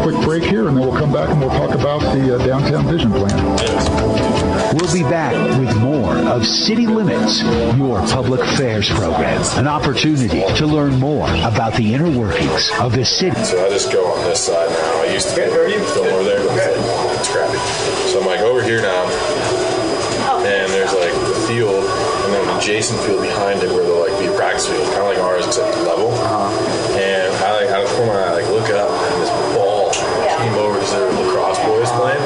quick break here, and then we'll come back and we'll talk about the downtown vision plan. We'll be back with more of City Limits, your public affairs program. An opportunity to learn more about the inner workings of the city. So I just go on this side now. I used to film over there, but it's crappy. So I'm like over here now, and there's like the field, and then an adjacent field behind it where there'll like be a practice field, kind of like ours except level. And I like out of the corner, I like look up, and this ball came over because there were lacrosse boys playing.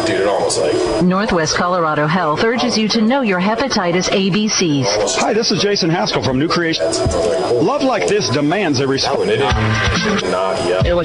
Dude, it almost like... Northwest Colorado Health urges you to know your hepatitis ABCs. Hi, this is Jason Haskell from New Creation. Love like this demands a response. What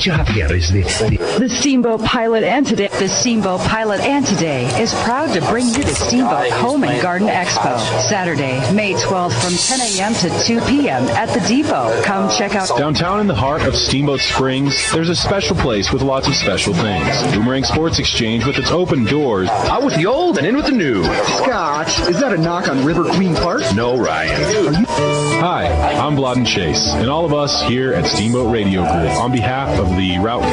you have here is the Steamboat Pilot and Today. The Steamboat Pilot and Today is proud to bring you the Steamboat Home and Garden Expo. Saturday, May 12th from 10 a.m. to 2 p.m. at the Depot. Come check out... Downtown in the heart of Steamboat Springs, there's a special place with lots of special things. Boomerang Sports Exchange with its open doors. Out with the old and in with the new. Scott, is that a knock on River Queen Park? No, Ryan. Hi, I'm Blodden Chase, and all of us here at Steamboat Radio Group, on behalf of the Route...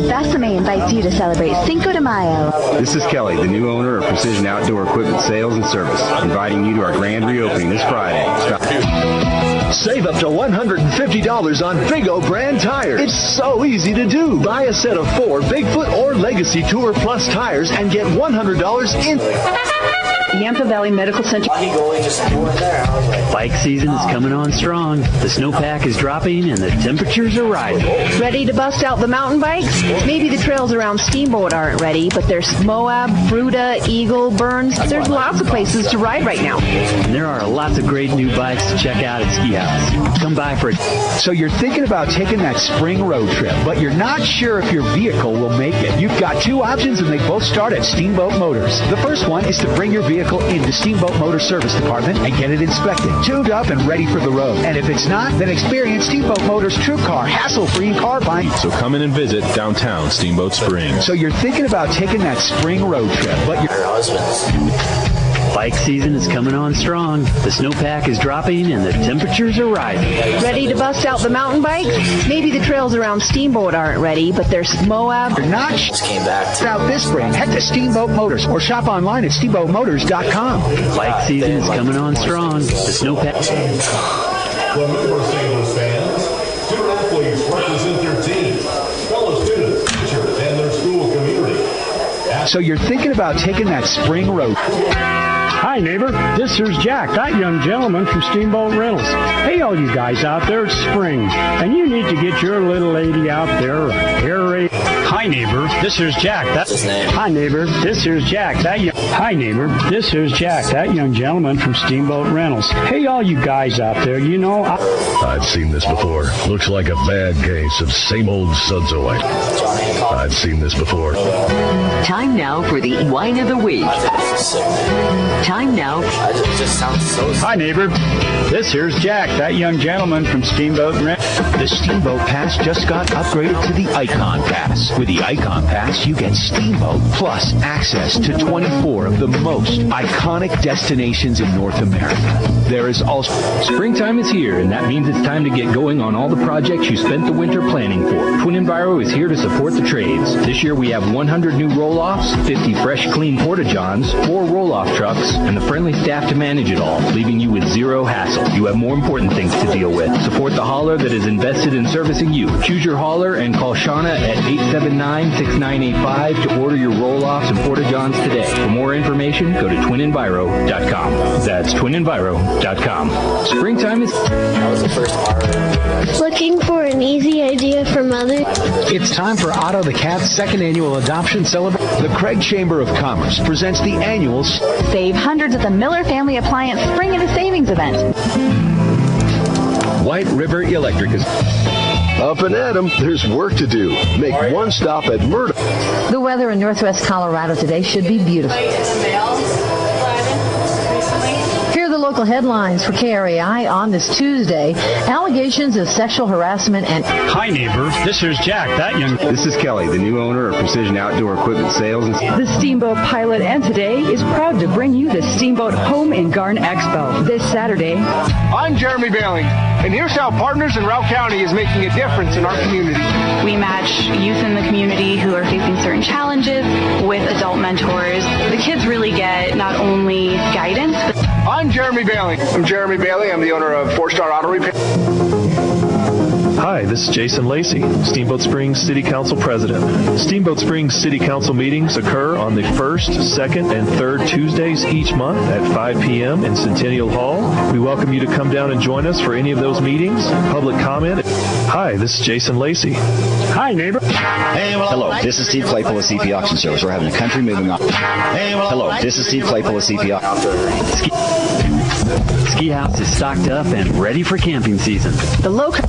Besame invites you to celebrate Cinco de Mayo. This is Kelly, the new owner of Precision Outdoor Equipment Sales and Service, inviting you to our grand reopening this Friday. Save up to $150 on Big O brand tires. It's so easy to do. Buy a set of 4 Bigfoot or Legacy Tour Plus tires and get $100 in. Yampa Valley Medical Center. Bike season is coming on strong. The snowpack is dropping and the temperatures are rising. Ready to bust out the mountain bikes? Maybe the trails around Steamboat aren't ready, but there's Moab, Fruta, Eagle, Burns. There's lots of places to ride right now. And there are lots of great new bikes to check out at Ski House. Come by for it. So you're thinking about taking that spring road trip, but you're not sure if your vehicle will make it. You've got 2 options, and they both start at Steamboat Motors. The first one is to bring your vehicle into Steamboat Motor Service Department and get it inspected, tuned up, and ready for the road. And if it's not, then experience Steamboat Motors' True Car, hassle-free car buying. So come in and visit downtown Steamboat Springs. So you're thinking about taking that spring road trip, but Bike season is coming on strong. The snowpack is dropping and the temperatures are rising. Ready to bust out the mountain bikes? Maybe the trails around Steamboat aren't ready, but there's Moab. You're not came back to out this spring. Head to Steamboat Motors or shop online at steamboatmotors.com. Bike season is coming on strong. The snowpack. Well, for St. Louis fans, student athletes represent their team, fellow students, teachers, and their school community. So you're thinking about taking that spring road. Hi, neighbor. This here's Jack, that young gentleman from Steamboat Rentals. Hey, all you guys out there, it's spring, and you need to get your little lady out there aerate. Hi, neighbor. This here's Jack. That's his name. Hi, neighbor. This here's Jack. Hi, neighbor. This here's Jack, that young gentleman from Steamboat Rentals. Hey, all you guys out there, you know... I've seen this before. Looks like a bad case of same old Sudsaway. I've seen this before. Time now for the Wine of the Week. Time now. It just sounds so... Hi, neighbor. This here's Jack, that young gentleman from Steamboat Rentals. The Steamboat Pass just got upgraded to the Icon Pass. With the Icon Pass, you get Steamboat plus access to 24 of the most iconic destinations in North America. There is also... Springtime is here, and that means it's time to get going on all the projects you spent the winter planning for. Twin Enviro is here to support the trades. This year we have 100 new roll-offs, 50 fresh, clean porta-johns, 4 roll-off trucks, and the friendly staff to manage it all, leaving you with zero hassle. You have more important things to deal with. Support the hauler that is invested in servicing you. Choose your hauler and call Shauna at 879-6985 to order your roll-offs and porta-johns today. For more information, go to twinenviro.com. That's twinenviro.com. Springtime is... That was the first part. Looking for an easy idea for mother? It's time for Otto the Cat's second annual adoption celebration. The Craig Chamber of Commerce presents the annual... Save hundreds at the Miller Family Appliance Spring Into Savings event. White River Electric is... Up and at 'em, there's work to do. Make one stop at Murdoch. The weather in northwest Colorado today should be beautiful. Here are the local local headlines for KRAI on this Tuesday. Allegations of sexual harassment and... Hi, neighbor. This is Jack, that young... This is Kelly, the new owner of Precision Outdoor Equipment Sales. The Steamboat Pilot and Today is proud to bring you the Steamboat Home and Garden Expo this Saturday. I'm Jeremy Bailing, and here's how Partners in Route County is making a difference in our community. We match youth in the community who are facing certain challenges with adult mentors. The kids really get not only guidance, but... I'm Jeremy Bailing. I'm Jeremy Bailey. I'm the owner of 4-Star Auto Repair. Hi, this is Jason Lacey, Steamboat Springs City Council President. Steamboat Springs City Council meetings occur on the first, second, and third Tuesdays each month at 5 p.m. in Centennial Hall. We welcome you to come down and join us for any of those meetings. Public comment. Hi, this is Jason Lacey. Hi, neighbor. Hello, this is Steve Claypool of CP Auction Service. We're having a country moving on. Hello, this is Steve Claypool of CP Auction. Ski house is stocked up and ready for camping season. The local...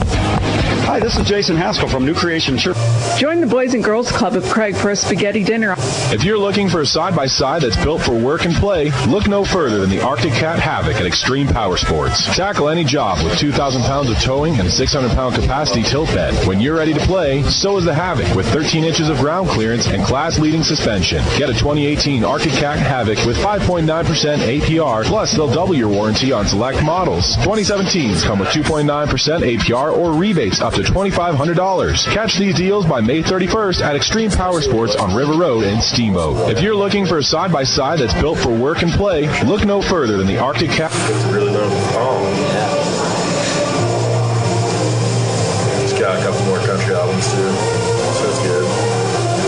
Hi, this is Jason Haskell from New Creation Church. Join the Boys and Girls Club of Craig for a spaghetti dinner. If you're looking for a side-by-side that's built for work and play, look no further than the Arctic Cat Havoc at Extreme Power Sports. Tackle any job with 2,000 pounds of towing and 600-pound capacity tilt bed. When you're ready to play, so is the Havoc with 13 inches of ground clearance and class-leading suspension. Get a 2018 Arctic Cat Havoc with 5.9% APR, plus they'll double your warranty on select models. 2017s come with 2.9% APR or rebates up to $2,500. Catch these deals by May 31st at Extreme Power Sports on River Road in Steamboat. If you're looking for a side-by-side that's built for work and play, look no further than the Arctic Cat. It's really known. Oh, yeah. He's got a couple more country albums too, so it's good.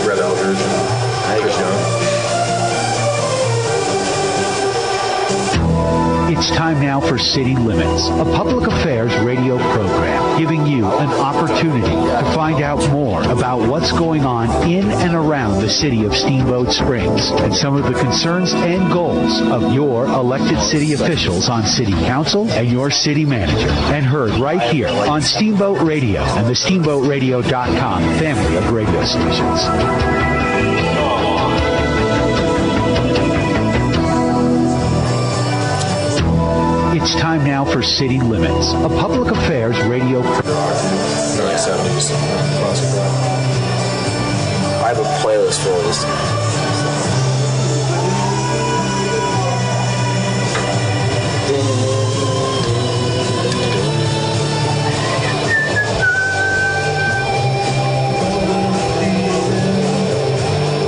Red Eldridge and Chris Young. It's time now for City Limits, a public affairs radio program giving you an opportunity to find out more about what's going on in and around the city of Steamboat Springs and some of the concerns and goals of your elected city officials on city council and your city manager. And heard right here on Steamboat Radio and the SteamboatRadio.com family of radio stations. It's time now for City Limits, a public affairs radio program. Early 70s. Classic rock. I have a playlist for this.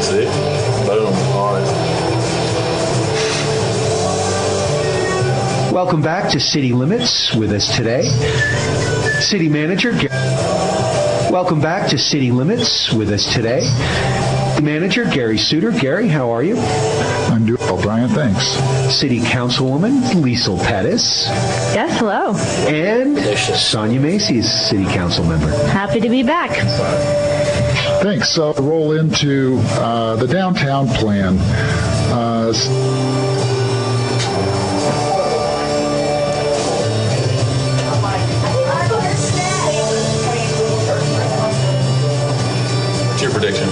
See? Boom. On it. Welcome back to City Limits. With us today, City Manager. Welcome back to City Limits. With us today, Manager Gary Suter. Gary, how are you? I'm doing well, Brian. Thanks. City Councilwoman Liesl Pettis. Yes, hello. And Sonia Macy's City Council member. Happy to be back. Thanks. So roll into the downtown plan. What's your prediction?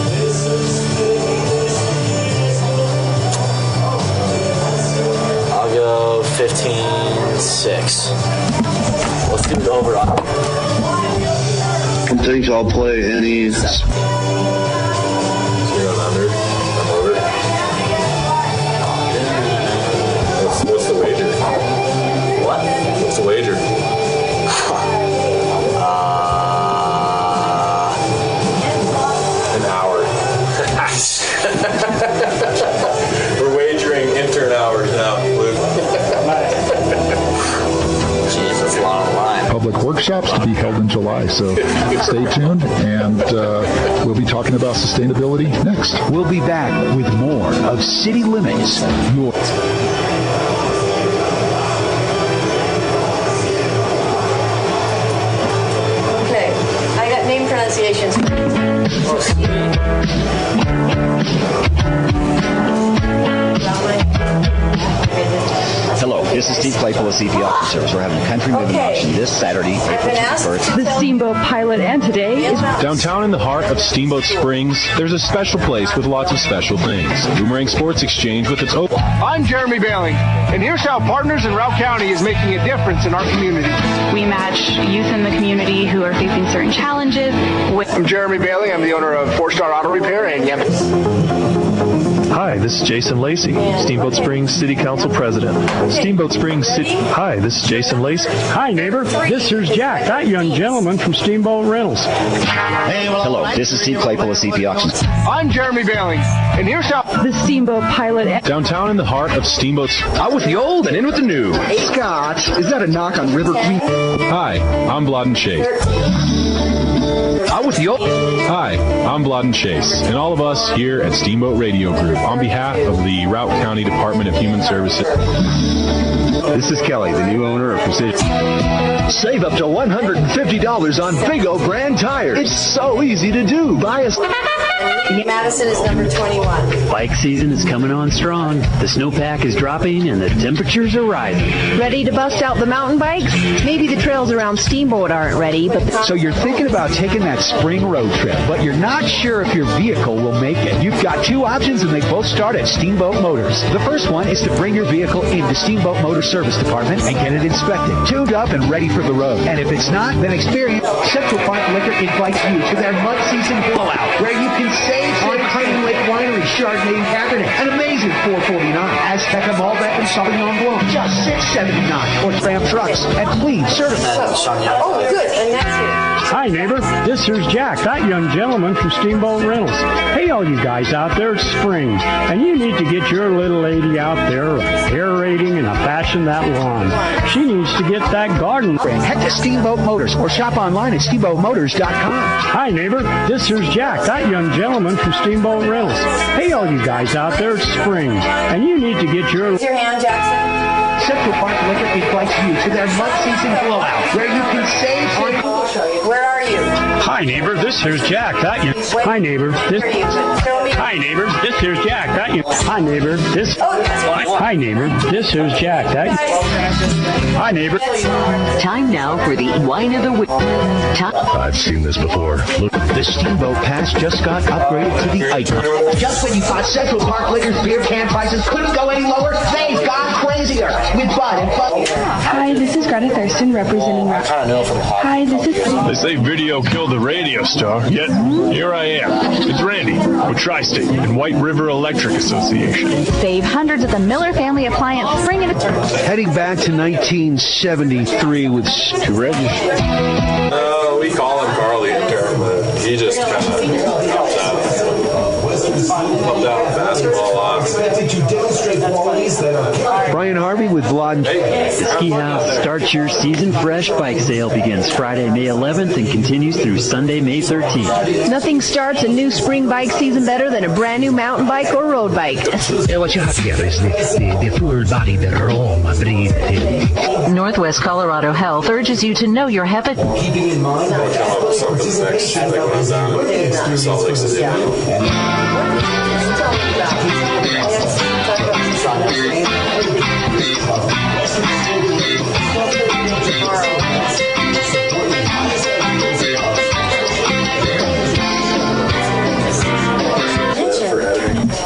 I'll go 15-6. Let's do it over. I think I'll play any. So you're on under? I'm over. What's the wager? What? What's the wager? An hour. We're wagering intern hours now, Luke. Jeez, that's a long line. Public workshops to be held in July, so stay tuned, and we'll be talking about sustainability next. We'll be back with more of City Limits. Okay, I got name pronunciations. Hello, this is Steve Claypool of CP Auction Service. We're having a country moving auction this Saturday, April 21st. The Steamboat Pilot and today is Downtown in the heart of Steamboat Springs, there's a special place with lots of special things. Boomerang Sports Exchange with its open. I'm Jeremy Bailing, and here's how Partners in Route County is making a difference in our community. We match youth in the community who are facing certain challenges with... I'm Jeremy Bailing. I'm the owner of 4-Star Auto Repair in Yemen. Hi, this is Jason Lacey, Steamboat Springs City Council President. Steamboat Springs City. Hi, this is Jason Lacey. Hi, neighbor. This here's Jack, that young gentleman from Steamboat Rentals. Hello, this is Steve Claypool of CP Auctions. I'm Jeremy Bailing, and here's how... the Steamboat Pilot and... Downtown in the heart of Steamboat's. Out with the old and in with the new. Hey, Scott, is that a knock on River Queen? Hi, I'm Blodden Chase. Out with the old. Hi, I'm Blodden Chase, and all of us here at Steamboat Radio Group, on behalf of the Routt County Department of Human Services. This is Kelly, the new owner of Precision. Save up to $150 on Vigo brand tires. It's so easy to do. Buy a... Madison is number 21. Bike season is coming on strong. The snowpack is dropping and the temperatures are rising. Ready to bust out the mountain bikes? Maybe the trails around Steamboat aren't ready, but... So you're thinking about taking that spring road trip, but you're not sure if your vehicle will make it. You've got two options, and they both start at Steamboat Motors. The first one is to bring your vehicle into Steamboat Motor Service Department and get it inspected, tuned up, and ready for the road. And if it's not, then Experience Central Park Liquor invites you to their mud season blowout, where you can save on Crane Lake Winery Chardonnay and Cabernet, an amazing $4.49. Azteca Malbec and Sauvignon Blanc, just $6.79. Or Ram Trucks and Clean certified. Oh, good. And that's it. Hi, neighbor. This here's Jack, that young gentleman from Steamboat Rentals. Hey, all you guys out there, it's spring, and you need to get your little lady out there aerating and fashion that lawn. She needs to get that garden. Head to Steamboat Motors or shop online at steamboatmotors.com. Hi, neighbor. This here's Jack, that young gentleman from Steamboat Rentals. Hey, all you guys out there, it's spring, and you need to get your... Raise your hand, Jackson. Central Park Liquor invites you to their mud season blowout, where you can save on... Where are you? Hi, neighbor. This here's Jack, that young... Hi, neighbor. This... Hi, neighbor. This here's Jack, that young... Hi, neighbor. This... Hi, neighbor. This here's Jack, that... Hi, neighbor. Time now for the wine of the week. I've seen this before. Look. The Steamboat Pass just got upgraded to the Icon. Just when you thought Central Park Liquor's beer can prices couldn't go any lower, they've gone crazier with Bud and Bud. Hi, this is Greta Thurston representing... Hi, this is... They say video killed the radio star, yet here I am. It's Randy with Tri-State and White River Electric Association. Save hundreds at the Miller Family Appliance Spring and... Heading back to 1973 with... To register. We call him Carly in turn, but he just kind of popped out basketball a lot. Brian Harvey with Blonde. The Ski House Start Your Season Fresh bike sale begins Friday, May 11th and continues through Sunday, May 13th. Nothing starts a new spring bike season better than a brand new mountain bike or road bike. What you have here is the full-bodied aroma breathed. Northwest Colorado Health urges you to know your hepatitis. Keeping in mind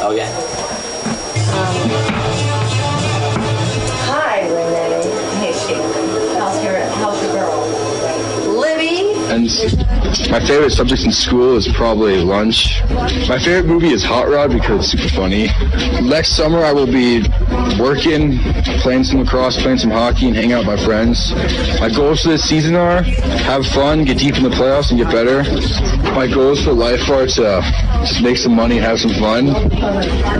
Oh, yeah. Hi, Renee. Hey, how's your girl? Libby? And my favorite subject in school is probably lunch. My favorite movie is Hot Rod because it's super funny. Next summer I will be working, playing some lacrosse, playing some hockey, and hanging out with my friends. My goals for this season are have fun, get deep in the playoffs, and get better. My goals for life are to just make some money and have some fun.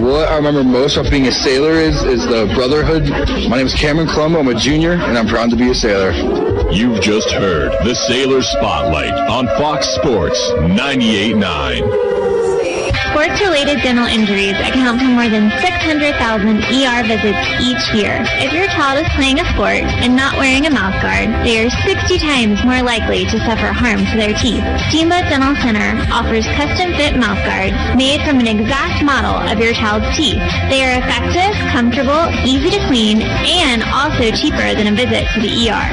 What I remember most about being a sailor is the brotherhood. My name is Cameron Colombo. I'm a junior, and I'm proud to be a sailor. You've just heard the Sailor Spotlight on Fox Sports 98.9. Sports-related dental injuries account for more than 600,000 ER visits each year. If your child is playing a sport and not wearing a mouth guard, they are 60 times more likely to suffer harm to their teeth. Steamboat Dental Center offers custom-fit mouth guards made from an exact model of your child's teeth. They are effective, comfortable, easy to clean, and also cheaper than a visit to the ER.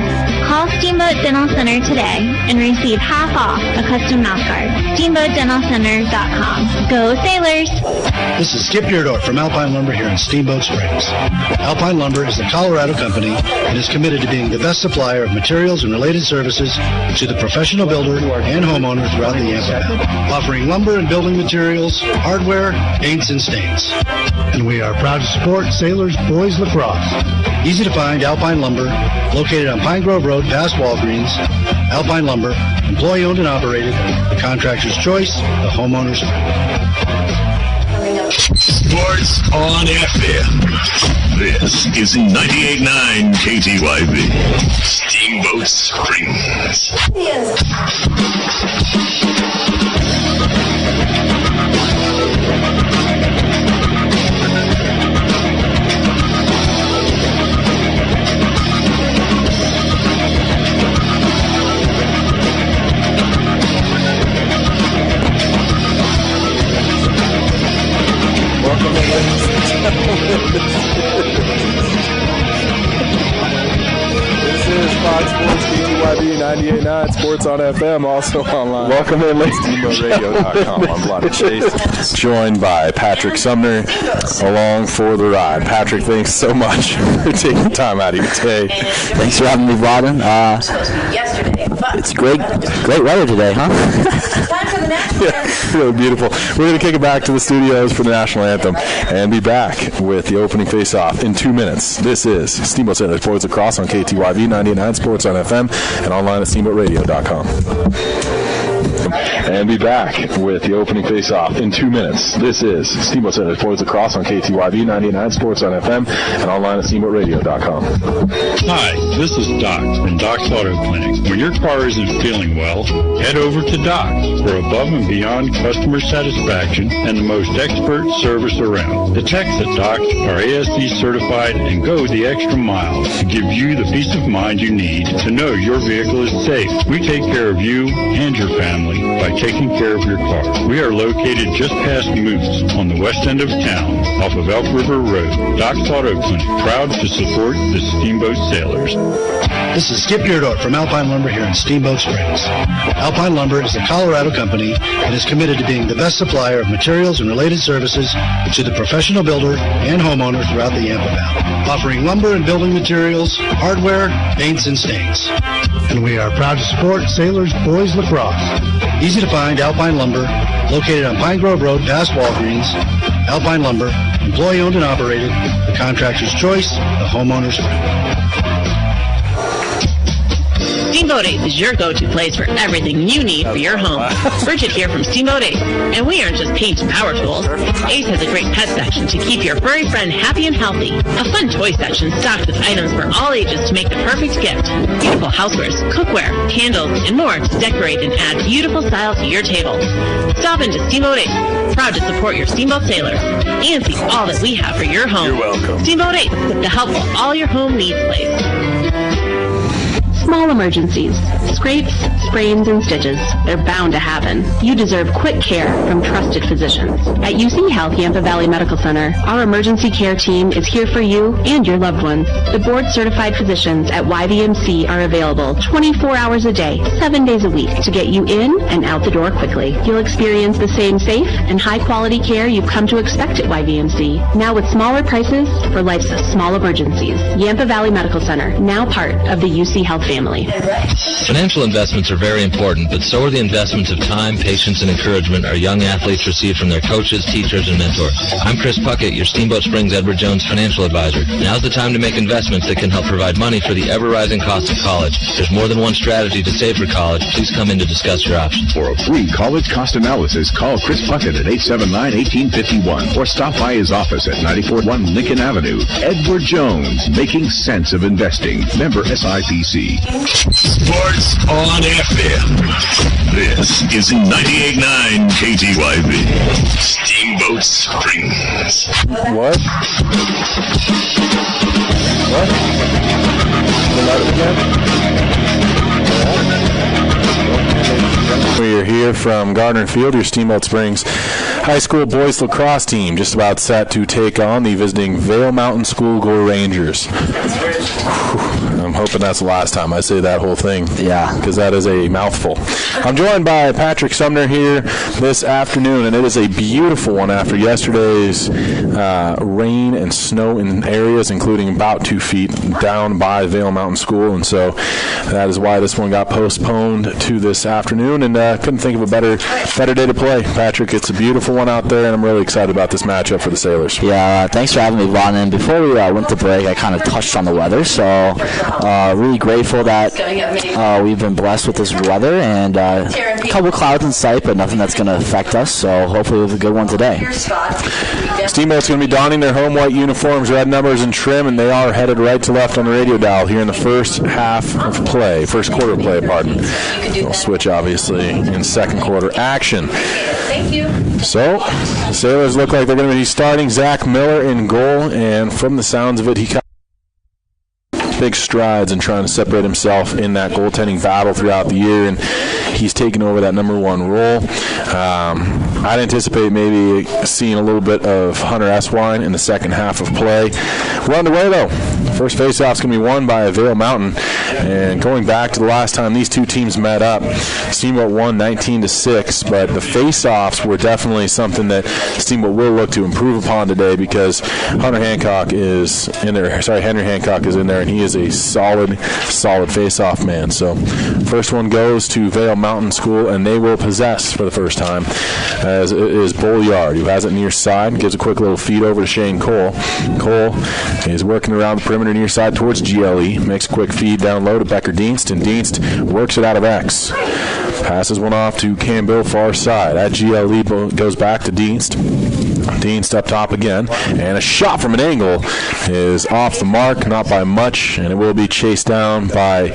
Call Steamboat Dental Center today and receive half off a custom mouth guard. SteamboatDentalCenter.com. Go Sailors! This is Skip Yerdorf from Alpine Lumber here in Steamboat Springs. Alpine Lumber is the Colorado company and is committed to being the best supplier of materials and related services to the professional builder and homeowner throughout the Yampa Valley, offering lumber and building materials, hardware, paints, and stains. And we are proud to support Sailors Boys Lacrosse. Easy to find Alpine Lumber, located on Pine Grove Road past Walgreens. Alpine Lumber, employee owned and operated, the contractor's choice, the homeowner's friend. Sports on FM. This is 98.9 KTYV. Steamboat Springs. This is Fox Sports KTYV 98.9 Sports on FM, also online. Welcome in, ladies. SteamboatRadio.com. I'm Lonnie Chase, joined by Patrick Sumner, along for the ride. Patrick, thanks so much for taking time out of your day. Thanks for having me, Robin. It's great weather today, huh? Yeah, beautiful. We're going to kick it back to the studios for the national anthem and be back with the opening face-off in 2 minutes. This is Steamboat Sailors Boys Across on KTYV 99 Sports on FM and online at SteamboatRadio.com. And be back with the opening face-off in 2 minutes. This is Steamboat Sailors Boys Across on KTYV 99 Sports on FM and online at SteamboatRadio.com. Hi, this is Doc from Doc's Auto Clinic. When your car isn't feeling well, head over to Doc's for above and beyond customer satisfaction and the most expert service around. The techs at Doc's are ASE certified and go the extra mile to give you the peace of mind you need to know your vehicle is safe. We take care of you and your family by taking care of your car. We are located just past Moose on the west end of town off of Elk River Road. Doc's Auto Clinic, proud to support the Steamboat Sailors. This is Skip Yerdorf from Alpine Lumber here in Steamboat Springs. Alpine Lumber is a Colorado company and is committed to being the best supplier of materials and related services to the professional builder and homeowner throughout the Yampa Valley, offering lumber and building materials, hardware, paints, and stains. And we are proud to support Sailors Boys Lacrosse. Easy to find Alpine Lumber, located on Pine Grove Road past Walgreens. Alpine Lumber, employee owned and operated, the contractor's choice, the homeowner's friend. Steamboat Ace is your go-to place for everything you need for your home. Bridget here from Steamboat Ace, and we aren't just paint and power tools. Ace has a great pet section to keep your furry friend happy and healthy. A fun toy section stocked with items for all ages to make the perfect gift. Beautiful housewares, cookware, candles, and more to decorate and add beautiful style to your table. Stop into Steamboat Ace, proud to support your Steamboat Sailors, and see all that we have for your home. You're welcome. Steamboat Ace, the help for all your home needs place. Small emergencies, scrapes, sprains, and stitches, they're bound to happen. You deserve quick care from trusted physicians. At UC Health Yampa Valley Medical Center, our emergency care team is here for you and your loved ones. The board-certified physicians at YVMC are available 24 hours a day, 7 days a week to get you in and out the door quickly. You'll experience the same safe and high-quality care you've come to expect at YVMC, now with smaller prices for life's small emergencies. Yampa Valley Medical Center, now part of the UC Health family. Financial investments are very important, but so are the investments of time, patience, and encouragement our young athletes receive from their coaches, teachers, and mentors. I'm Chris Puckett, your Steamboat Springs Edward Jones financial advisor. Now's the time to make investments that can help provide money for the ever-rising cost of college. There's more than one strategy to save for college. Please come in to discuss your options. For a free college cost analysis, call Chris Puckett at 879-1851 or stop by his office at 94-1 Lincoln Avenue. Edward Jones, making sense of investing. Member SIPC. Sports on FM. This is 98.9 KTYV. Steamboat Springs. What? We are here from Gardner Field, your Steamboat Springs High School boys lacrosse team, just about set to take on the visiting Vail Mountain School Gore Rangers. I'm hoping that's the last time I say that whole thing. Yeah. Because that is a mouthful. I'm joined by Patrick Sumner here this afternoon, and it is a beautiful one after yesterday's rain and snow in areas, including about 2 feet down by Vail Mountain School, and so that is why this one got postponed to this afternoon, and couldn't think of a better day to play. Patrick, it's a beautiful one out there, and I'm really excited about this matchup for the Sailors. Yeah, thanks for having me, Vaughn. And before we went to break, I kind of touched on the weather, so really grateful that we've been blessed with this weather, and a couple clouds in sight, but nothing that's going to affect us, so hopefully we have a good one today. Steamboat's going to be donning their home white uniforms, red numbers and trim, and they are headed right to left on the radio dial here in the first quarter of play, pardon. They'll switch, obviously, in second quarter action. Thank you. So, the Sailors look like they're going to be starting Zach Miller in goal, and from the sounds of it, he got big strides in trying to separate himself in that goaltending battle throughout the year, and he's taken over that number one role. I'd anticipate maybe seeing a little bit of Hunter Eswine in the second half of play. We're underway, though. First faceoff's going to be won by Vail Mountain, and going back to the last time these two teams met up, Steamboat won 19-6, but the faceoffs were definitely something that Steamboat will look to improve upon today, because Henry Hancock is in there, and he is a solid faceoff man. So first one goes to Vail Mountain School, and they will possess for the first time, as it is Bolliard, who has it near side, gives a quick little feed over to Shane Cole. Cole is working around the perimeter near side towards GLE, makes a quick feed down low to Becker Dienst, and Dienst works it out of X. Passes one off to Campbell far side. At GLE goes back to Dienst. Dienst up top again, and a shot from an angle is off the mark, not by much, and it will be chased down by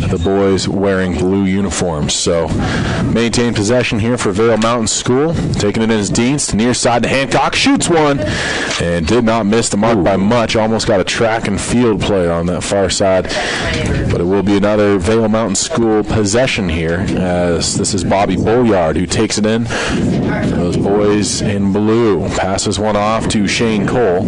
the boys wearing blue uniforms. So maintain possession here for Vail Mountain School. Taking it in as Dienst, near side to Hancock, shoots one, and did not miss the mark by much. Almost got a track and field player on that far side, but it will be another Vail Mountain School possession here, as this is Bobby Bolliard who takes it in. Those boys in blue. Passes one off to Shane Cole.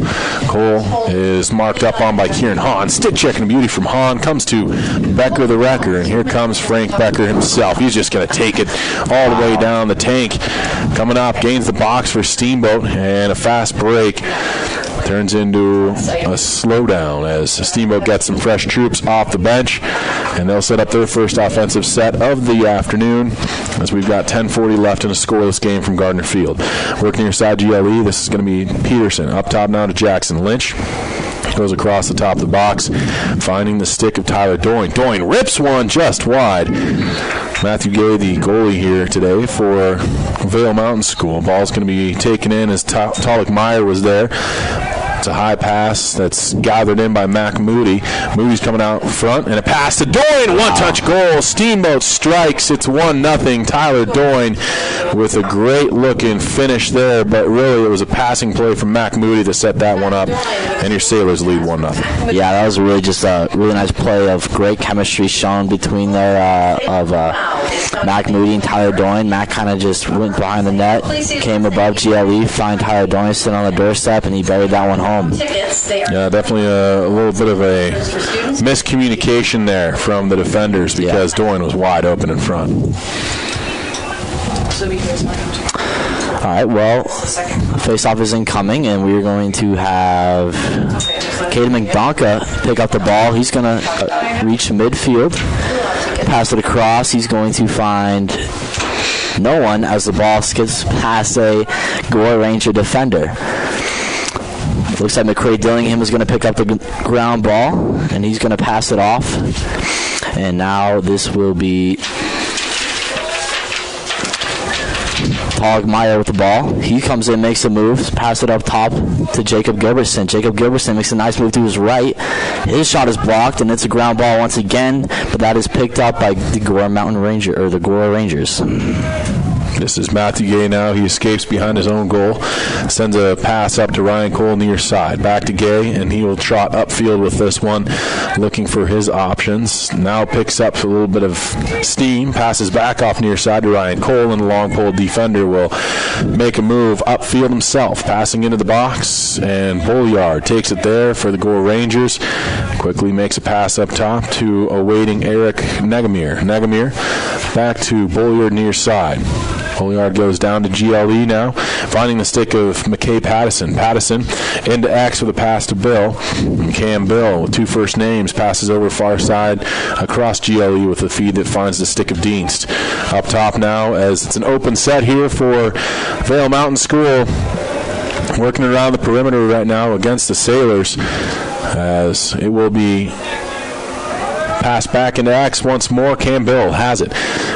Cole is marked up on by Kieran Hahn. Stick checking a beauty from Hahn. Comes to Becker the Wrecker, and here comes Frank Becker himself. He's just going to take it all the way down the tank. Coming up, gains the box for Steamboat, and a fast break turns into a slowdown as Steamboat gets some fresh troops off the bench, and they'll set up their first offensive set of the afternoon, as we've got 10:40 left in a scoreless game from Gardner Field. Working near side GLE, this is going to be Peterson. Up top now to Jackson Lynch. Goes across the top of the box, finding the stick of Tyler Doyne. Doyne rips one just wide. Matthew Gay, the goalie here today for Vail Mountain School. Ball's going to be taken in as Talik Meyer was there. It's a high pass that's gathered in by Mac Moody. Moody's coming out front, and a pass to Doyne. One-touch goal. Steamboat strikes. It's 1-0. Tyler Doyne with a great-looking finish there, but really it was a passing play from Mac Moody to set that one up, and your Sailors lead 1-0. Yeah, that was really just a really nice play of great chemistry shown between there of Mac Moody and Tyler Doyne. Mac kind of just went behind the net, came above GLE, find Tyler Doyne sitting on the doorstep, and he buried that one home. Yeah, definitely a little bit of a miscommunication there from the defenders, because Doyne was wide open in front. All right, well, face-off is incoming, and we're going to have Caden McDonka pick up the ball. He's going to reach midfield, pass it across. He's going to find no one as the ball skips past a Gore Ranger defender. Looks like McCray Dillingham is going to pick up the ground ball, and he's going to pass it off. And now this will be Tog Meyer with the ball. He comes in, makes a move, pass it up top to Jacob Gilbertson. Jacob Gilbertson makes a nice move to his right. His shot is blocked, and it's a ground ball once again, but that is picked up by the Gore Rangers. This is Matthew Gay now. He escapes behind his own goal, sends a pass up to Ryan Cole near side. Back to Gay, and he will trot upfield with this one, looking for his options. Now picks up a little bit of steam, passes back off near side to Ryan Cole, and the long pole defender will make a move upfield himself, passing into the box, and Bolliard takes it there for the Gore Rangers. Quickly makes a pass up top to awaiting Eric Negamir. Negamir back to Bolliard near side. Bolliard goes down to GLE now, finding the stick of McKay Pattison. Pattison into X with a pass to Bill. And Cam Bill, with two first names, passes over far side across GLE with a feed that finds the stick of Dienst. Up top now, as it's an open set here for Vail Mountain School. Working around the perimeter right now against the Sailors, as it will be passed back into X once more. Cam Bill has it.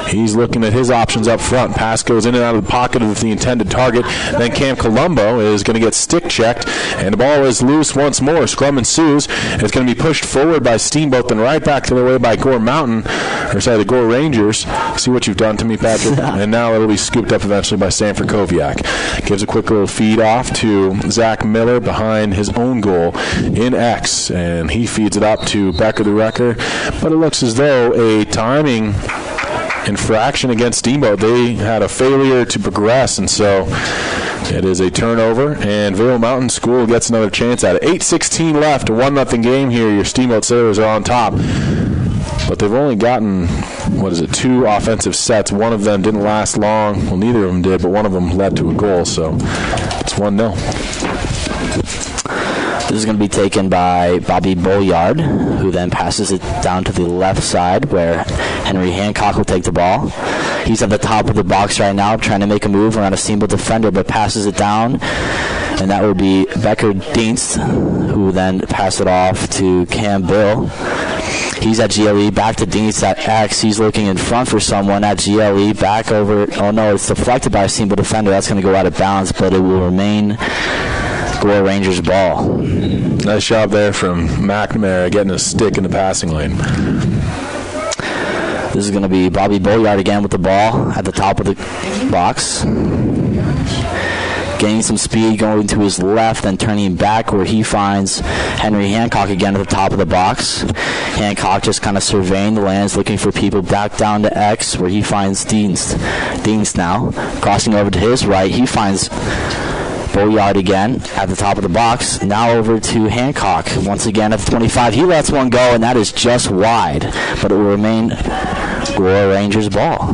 He's looking at his options up front. Pass goes in and out of the pocket of the intended target. Then Cam Colombo is going to get stick checked, and the ball is loose once more. Scrum ensues. It's going to be pushed forward by Steamboat, then right back to the way by the Gore Rangers. See what you've done to me, Patrick? And now it'll be scooped up eventually by Sanford Koviak. Gives a quick little feed off to Zach Miller behind his own goal in X, and he feeds it up to Becker the Wrecker. But it looks as though a timing infraction against Steamboat. They had a failure to progress, and so it is a turnover, and Vail Mountain School gets another chance at it. 8:16 left, a 1-0 game here. Your Steamboat Sailors are on top, but they've only gotten, two offensive sets. One of them didn't last long. Well, neither of them did, but one of them led to a goal, so it's 1-0. This is going to be taken by Bobby Bolliard, who then passes it down to the left side where Henry Hancock will take the ball. He's at the top of the box right now trying to make a move around a Steamboat defender, but passes it down, and that would be Becker Dienst, who then pass it off to Cam Bill. He's at GLE, back to Dienst at X. He's looking in front for someone at GLE, back over. Oh no, it's deflected by a Steamboat defender. That's going to go out of bounds, but it will remain Gore Rangers ball. Nice job there from McNamara getting a stick in the passing lane. This is going to be Bobby Bolliard again with the ball at the top of the box. Gaining some speed, going to his left, then turning back where he finds Henry Hancock again at the top of the box. Hancock just kind of surveying the lands, looking for people. Back down to X where he finds Dienst. Dienst now crossing over to his right. He finds Bolliard again at the top of the box. Now over to Hancock once again at the 25. He lets one go, and that is just wide, but it will remain Gore Rangers ball.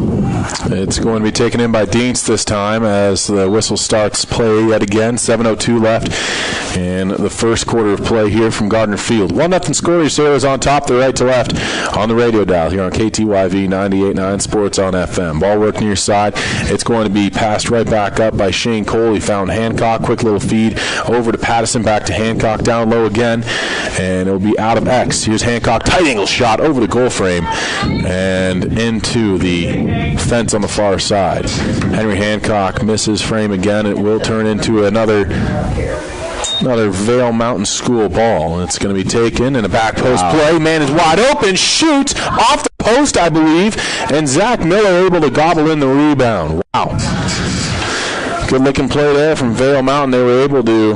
It's going to be taken in by Dienst this time as the whistle starts play yet again. 7:02 left in the first quarter of play here from Gardner Field. 1-0 score. Your Sailors on top, the right to left on the radio dial here on KTYV 98.9 Sports on FM. Ball work near side. It's going to be passed right back up by Shane Cole. He found Hancock. Quick little feed over to Pattison, back to Hancock, down low again, and it'll be out of X. Here's Hancock, tight angle shot over the goal frame and into the fence on the far side. Henry Hancock misses frame again. It will turn into another Vail Mountain School ball. It's going to be taken in a back post play. Man is wide open, shoots off the post, I believe, and Zach Miller able to gobble in the rebound. Wow. Good looking play there from Vail Mountain. They were able to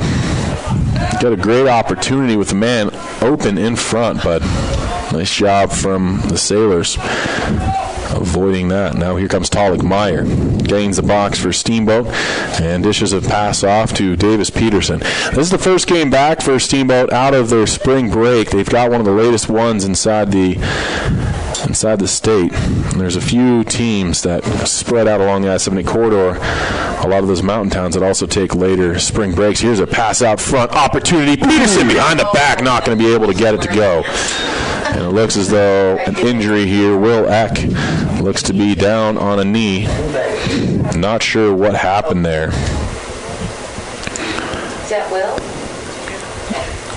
get a great opportunity with the man open in front, but nice job from the Sailors avoiding that. Now here comes Talik Meyer. Gains the box for Steamboat and dishes a pass off to Davis Peterson. This is the first game back for Steamboat out of their spring break. They've got one of the latest ones inside the state. And there's a few teams that spread out along the I-70 corridor, a lot of those mountain towns that also take later spring breaks. Here's a pass out front opportunity. Peterson behind the back, not going to be able to get it to go. And it looks as though an injury here. Will Eck looks to be down on a knee. Not sure what happened there. Is that Will?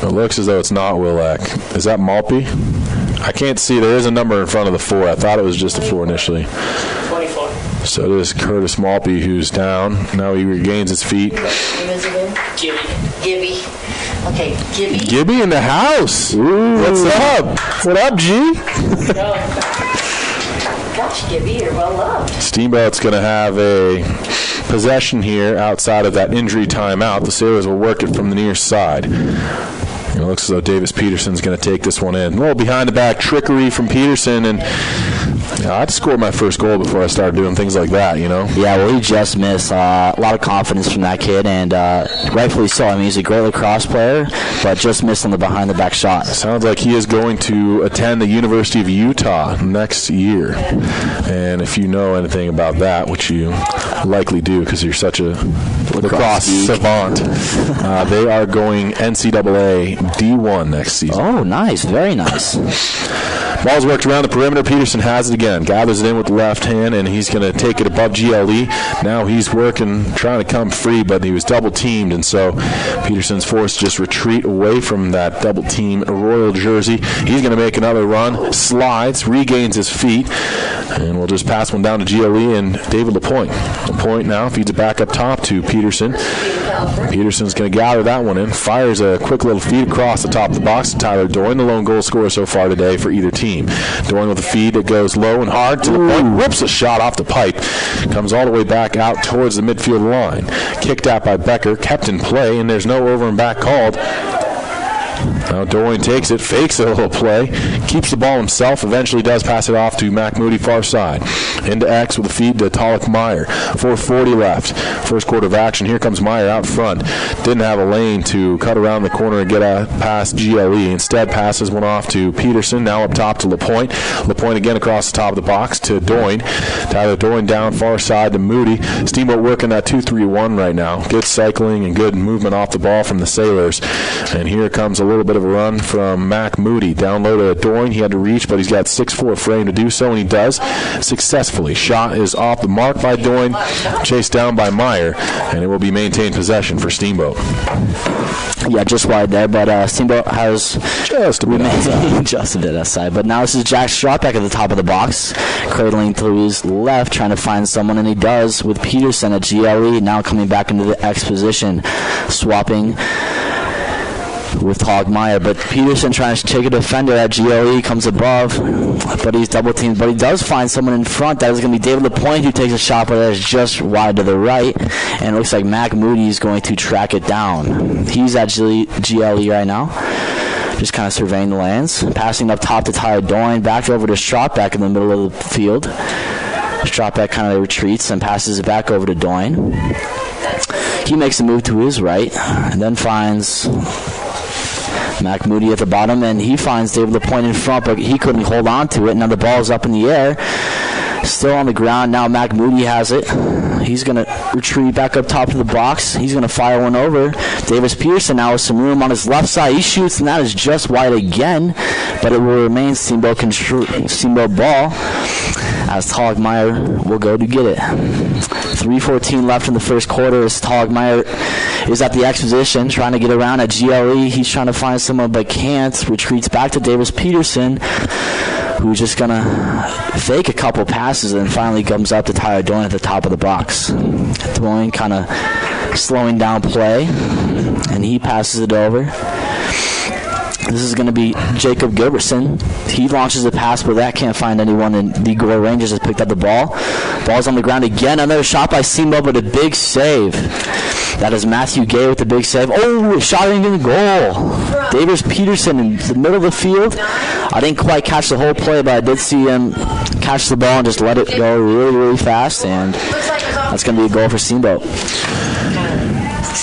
It looks as though it's not Will Eck. Is that Malpe? I can't see. There is a number in front of the 4. I thought it was just a 4 initially. 24. So it is Curtis Maltby who's down. Now he regains his feet. Gibby. Okay, Gibby. Gibby in the house. Ooh. What's up? What up, G? Gosh, Gibby, you're well loved. Steamboat's going to have a possession here outside of that injury timeout. The Sailors will work it from the near side. It looks as though Davis Peterson's going to take this one in. A little behind-the-back trickery from Peterson, and I'd scored my first goal before I started doing things like that, you know? Yeah, well, he just missed. A lot of confidence from that kid, and rightfully so. I mean, he's a great lacrosse player, but just missed on the behind-the-back shot. Sounds like he is going to attend the University of Utah next year. And if you know anything about that, which you likely do because you're such a lacrosse savant, they are going NCAA D1 next season. Oh, nice. Very nice. Ball's worked around the perimeter. Peterson has it again. Gathers it in with the left hand, and he's going to take it above GLE. Now he's working, trying to come free, but he was double-teamed, and so Peterson's forced to just retreat away from that double-team royal jersey. He's going to make another run, slides, regains his feet, and we'll just pass one down to GLE and David LaPointe. LaPointe now feeds it back up top to Peterson. Peterson's going to gather that one in, fires a quick little feed across the top of the box to Tyler Doyne, the lone goal scorer so far today for either team. Doyne with a feed that goes low and hard to the point, rips a shot off the pipe, comes all the way back out towards the midfield line. Kicked out by Becker, kept in play, and there's no over and back called. Now Doyne takes it, fakes a little play, keeps the ball himself, eventually does pass it off to Mac Moody far side. Into X with a feed to Talik Meyer. 4:40 left. First quarter of action. Here comes Meyer out front. Didn't have a lane to cut around the corner and get past GLE. Instead passes one off to Peterson. Now up top to LaPointe. LaPointe again across the top of the box to Doyne. Tyler Doyne down far side to Moody. Steamboat working that 2-3-1 right now. Good cycling and good movement off the ball from the Sailors. And here comes a little bit of a run from Mac Moody. Down low to Doyne. He had to reach, but he's got 6'4" frame to do so, and he does successfully. Shot is off the mark by Doyne, chased down by Meyer, and it will be maintained possession for Steamboat. Yeah, just wide there, but Steamboat has just a bit outside. Just a bit outside. But now this is Jack Stropek at the top of the box, cradling to his left, trying to find someone, and he does with Peterson at GLE, now coming back into the X position, swapping with Hogmeyer, but Peterson trying to take a defender at GLE, comes above, but he's double teamed, but he does find someone in front. That is going to be David LaPointe, who takes a shot, but that is just wide to the right, and it looks like Mac Moody is going to track it down. He's at GLE right now, just kind of surveying the lands, passing up top to Tyler Doyne, back over to Stropek in the middle of the field. Stropek kind of retreats and passes it back over to Doyne. He makes a move to his right, and then finds Mac Moody at the bottom, and he finds David LaPointe in front, but he couldn't hold on to it. Now the ball is up in the air, still on the ground. Now Mac Moody has it. He's going to retreat back up top of the box. He's going to fire one over. Davis Peterson now with some room on his left side. He shoots, and that is just wide again, but it will remain Steamboat ball, as Hogmeyer will go to get it. 3:14 left in the first quarter as Hogmeyer is at the X position, trying to get around at GLE. He's trying to find someone but can't. Retreats back to Davis Peterson, who's just going to fake a couple passes and then finally comes up to Tyler Doyne at the top of the box. Doyne kind of slowing down play, and he passes it over. This is going to be Jacob Gilbertson. He launches a pass, but that can't find anyone, and the Gore Rangers has picked up the ball. Ball's on the ground again. Another shot by Steamboat, but a big save. That is Matthew Gay with the big save. Oh, shot in the goal. Davis Peterson in the middle of the field. I didn't quite catch the whole play, but I did see him catch the ball and just let it go really, really fast, and that's going to be a goal for Steamboat.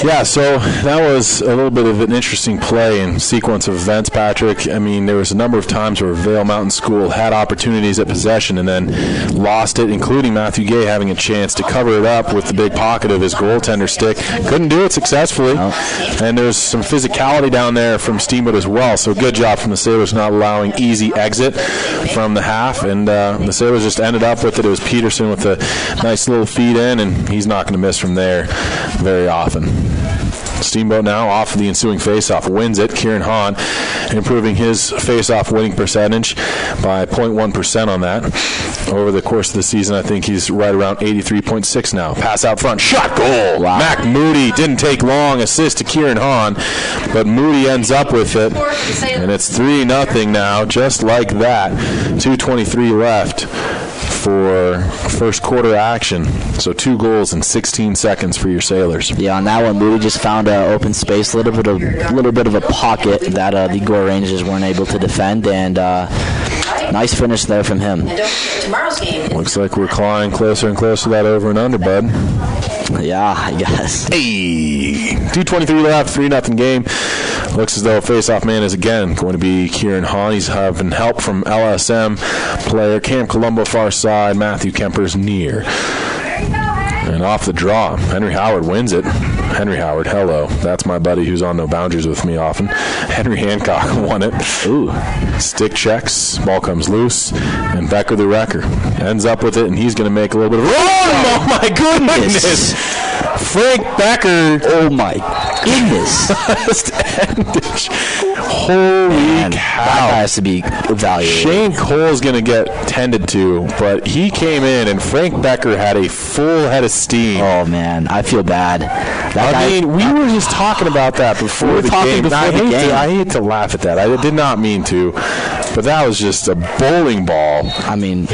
Yeah, so that was a little bit of an interesting play and sequence of events, Patrick. I mean, there was a number of times where Vail Mountain School had opportunities at possession and then lost it, including Matthew Gay having a chance to cover it up with the big pocket of his goaltender stick. Couldn't do it successfully, and there's some physicality down there from Steamboat as well, so good job from the Sailors not allowing easy exit from the half, and the Sailors just ended up with it. It was Peterson with a nice little feed in, and he's not going to miss from there very often. Steamboat now off of the ensuing faceoff wins it. Kieran Hahn improving his faceoff winning percentage by 0.1% on that. Over the course of the season, I think he's right around 83.6 now. Pass out front, shot, goal. Wow. Mac Moody didn't take long. Assist to Kieran Hahn, but Moody ends up with it, and it's 3-0 now, just like that. 2:23 left for first quarter action. So 2 goals in 16 seconds for your Sailors. Yeah, on that one, Moody just found an open space, a little bit of a pocket that the Gore Rangers weren't able to defend, and nice finish there from him. Tomorrow's game. Looks like we're clawing closer and closer to that over and under, bud. Yeah, I guess. Hey, 2:23 left, 3-0 game. Looks as though face-off man is again going to be Kieran Hahn. He's having help from LSM player Cam Colombo far side, Matthew Kemper's near. And off the draw, Henry Howard wins it. Henry Howard, hello. That's my buddy who's on No Boundaries with me often. Henry Hancock won it. Ooh. Stick checks, ball comes loose, and Becker the Wrecker ends up with it, and he's going to make a little bit of... Oh, my goodness! Frank Becker. Oh, my goodness. Holy cow. That has to be evaluated. Shane Cole's going to get tended to, but he came in, and Frank Becker had a full head of steam. Oh, man. I feel bad. We were just talking about that before the game. I hate to laugh at that. I did not mean to, but that was just a bowling ball. I mean,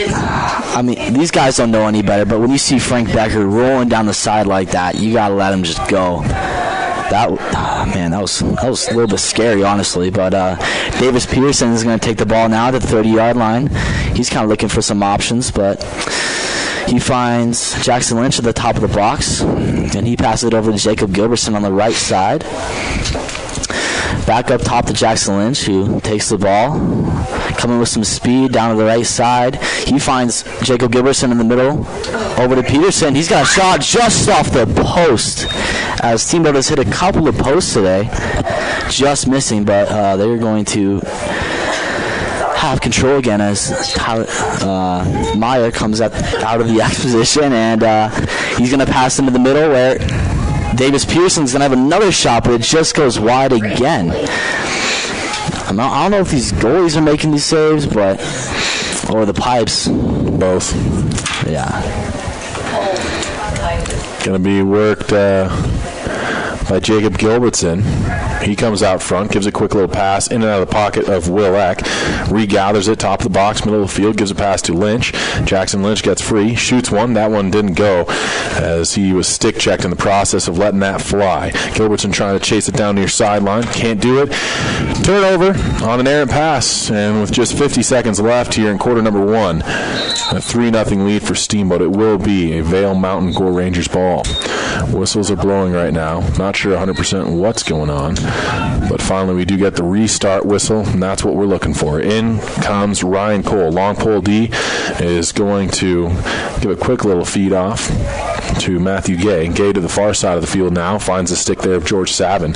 these guys don't know any better, but when you see Frank Becker rolling down the side like that, you got to let him just go. That was a little bit scary, honestly. But Davis Peterson is going to take the ball now to the 30-yard line. He's kind of looking for some options, but he finds Jackson Lynch at the top of the box, and he passes it over to Jacob Gilbertson on the right side. Back up top to Jackson Lynch, who takes the ball, coming with some speed down to the right side. He finds Jacob Gilbertson in the middle. Over to Peterson. He's got a shot just off the post, as Steamboat has hit a couple of posts today. Just missing, but they're going to have control again as Meyer comes out of the X position, and he's going to pass into the middle where Davis Pearson's going to have another shot, but it just goes wide again. I don't know if these goalies are making these saves, or the pipes. Both. Yeah. Going to be worked by Jacob Gilbertson. He comes out front, gives a quick little pass in and out of the pocket of Will Eck, regathers it, top of the box, middle of the field, gives a pass to Lynch. Jackson Lynch gets free, shoots one. That one didn't go as he was stick-checked in the process of letting that fly. Gilbertson trying to chase it down near sideline. Can't do it. Turnover on an errant pass, and with just 50 seconds left here in quarter number 1, a 3-0 lead for Steamboat. It will be a Vail Mountain Gore Rangers ball. Whistles are blowing right now. Not sure 100% what's going on, but finally we do get the restart whistle, and that's what we're looking for. In comes Ryan Cole. Long pole D is going to give a quick little feed off to Matthew Gay. Gay to the far side of the field now, finds the stick there of George Savin.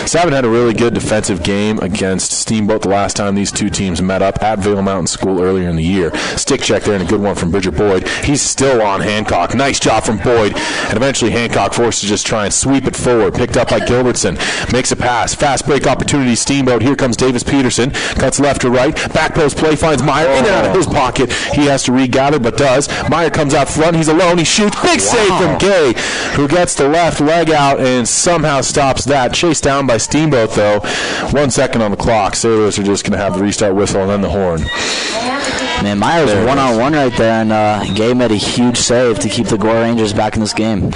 Savin had a really good defensive game against Steamboat the last time these two teams met up at Vail Mountain School earlier in the year. Stick check there and a good one from Bridger Boyd. He's still on Hancock. Nice job from Boyd, and eventually Hancock forced to just try and sweep it forward. Picked up by Gilbertson. Makes a pass. Fast break opportunity, Steamboat. Here comes Davis Peterson. Cuts left to right. Back post play finds Meyer in and out of his pocket. He has to regather, but does. Meyer comes out front. He's alone. He shoots. Big save from Gay, who gets the left leg out and somehow stops that. Chased down by Steamboat, though. 1 second on the clock. Sailors are just going to have the restart whistle and then the horn. Man, Myers one-on-one right there, and Gay made a huge save to keep the Gore Rangers back in this game.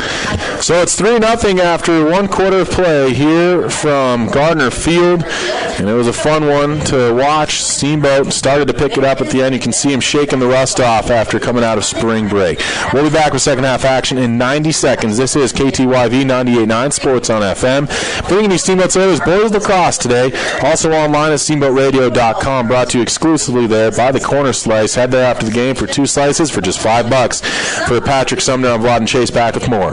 So it's 3-0 after 1 quarter of play here from Gardner Field, and it was a fun one to watch. Steamboat started to pick it up at the end. You can see him shaking the rust off after coming out of spring break. We'll be back with second half action in 90 seconds. This is KTYV 98.9 Sports on FM. Bringing you Steamboat Sailors boys lacrosse today. Also online at steamboatradio.com. Brought to you exclusively there by the Corner Slice. Head there after the game for 2 slices for just $5. For Patrick Sumner, I'm Vlad and Chase, back with more.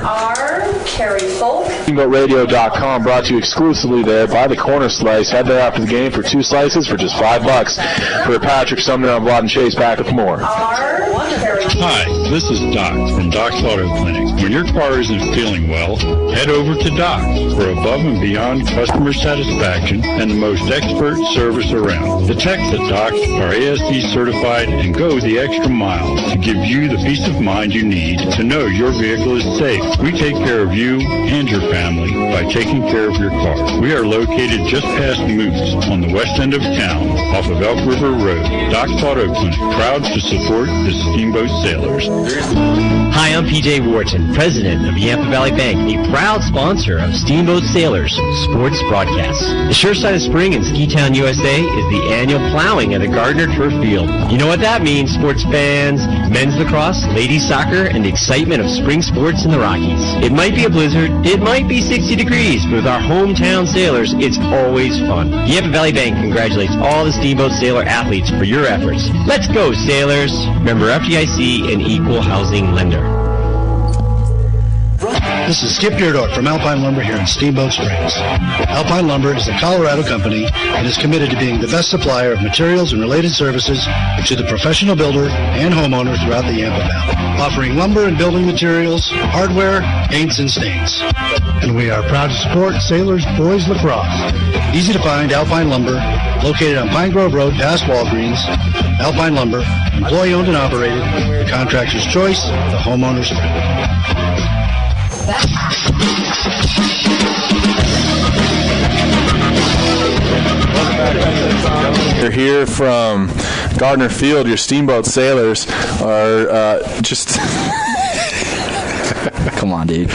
Carrie Folk. SteamboatRadio.com brought to you exclusively there by the Corner Slice. Head there after the game for 2 slices for just $5. For Patrick Sumner, I'm Vlad and Chase, back with more. Hi, this is Doc from Doc's Auto Clinic. When your car isn't feeling well, head over to Doc for above and beyond customer satisfaction and the most expert service around. The techs at Doc are ASE certified and go the extra mile to give you the peace of mind you need to know your vehicle is safe. We take care of you and your family by taking care of your car. We are located just past Moose on the west end of town off of Elk River Road. Doc's Auto Clinic, proud to support the Steamboat Sailors. Hi, I'm PJ Wharton, president of Yampa Valley Bank, a proud sponsor of Steamboat Sailors sports broadcasts. The sure side of spring in Ski Town, USA is the annual plowing at the Gardner Turf Field. You know what that means, sports fans, men's lacrosse, ladies soccer, and the excitement of spring sports in the Rockies. It might be a blizzard, it might be 60 degrees, but with our hometown Sailors, it's always fun. Yampa Valley Bank congratulates all the Steamboat Sailor athletes for your efforts. Let's go, Sailors! Member FDIC and Equal Housing Lender. This is Skip Deerdorf from Alpine Lumber here in Steamboat Springs. Alpine Lumber is a Colorado company and is committed to being the best supplier of materials and related services to the professional builder and homeowner throughout the Yampa Valley, offering lumber and building materials, hardware, paints, and stains. And we are proud to support Sailors Boys Lacrosse. Easy to find Alpine Lumber, located on Pine Grove Road past Walgreens. Alpine Lumber, employee-owned and operated, the contractor's choice, the homeowner's friend. You're here from Gardner Field. Your Steamboat Sailors are just... Come on, dude.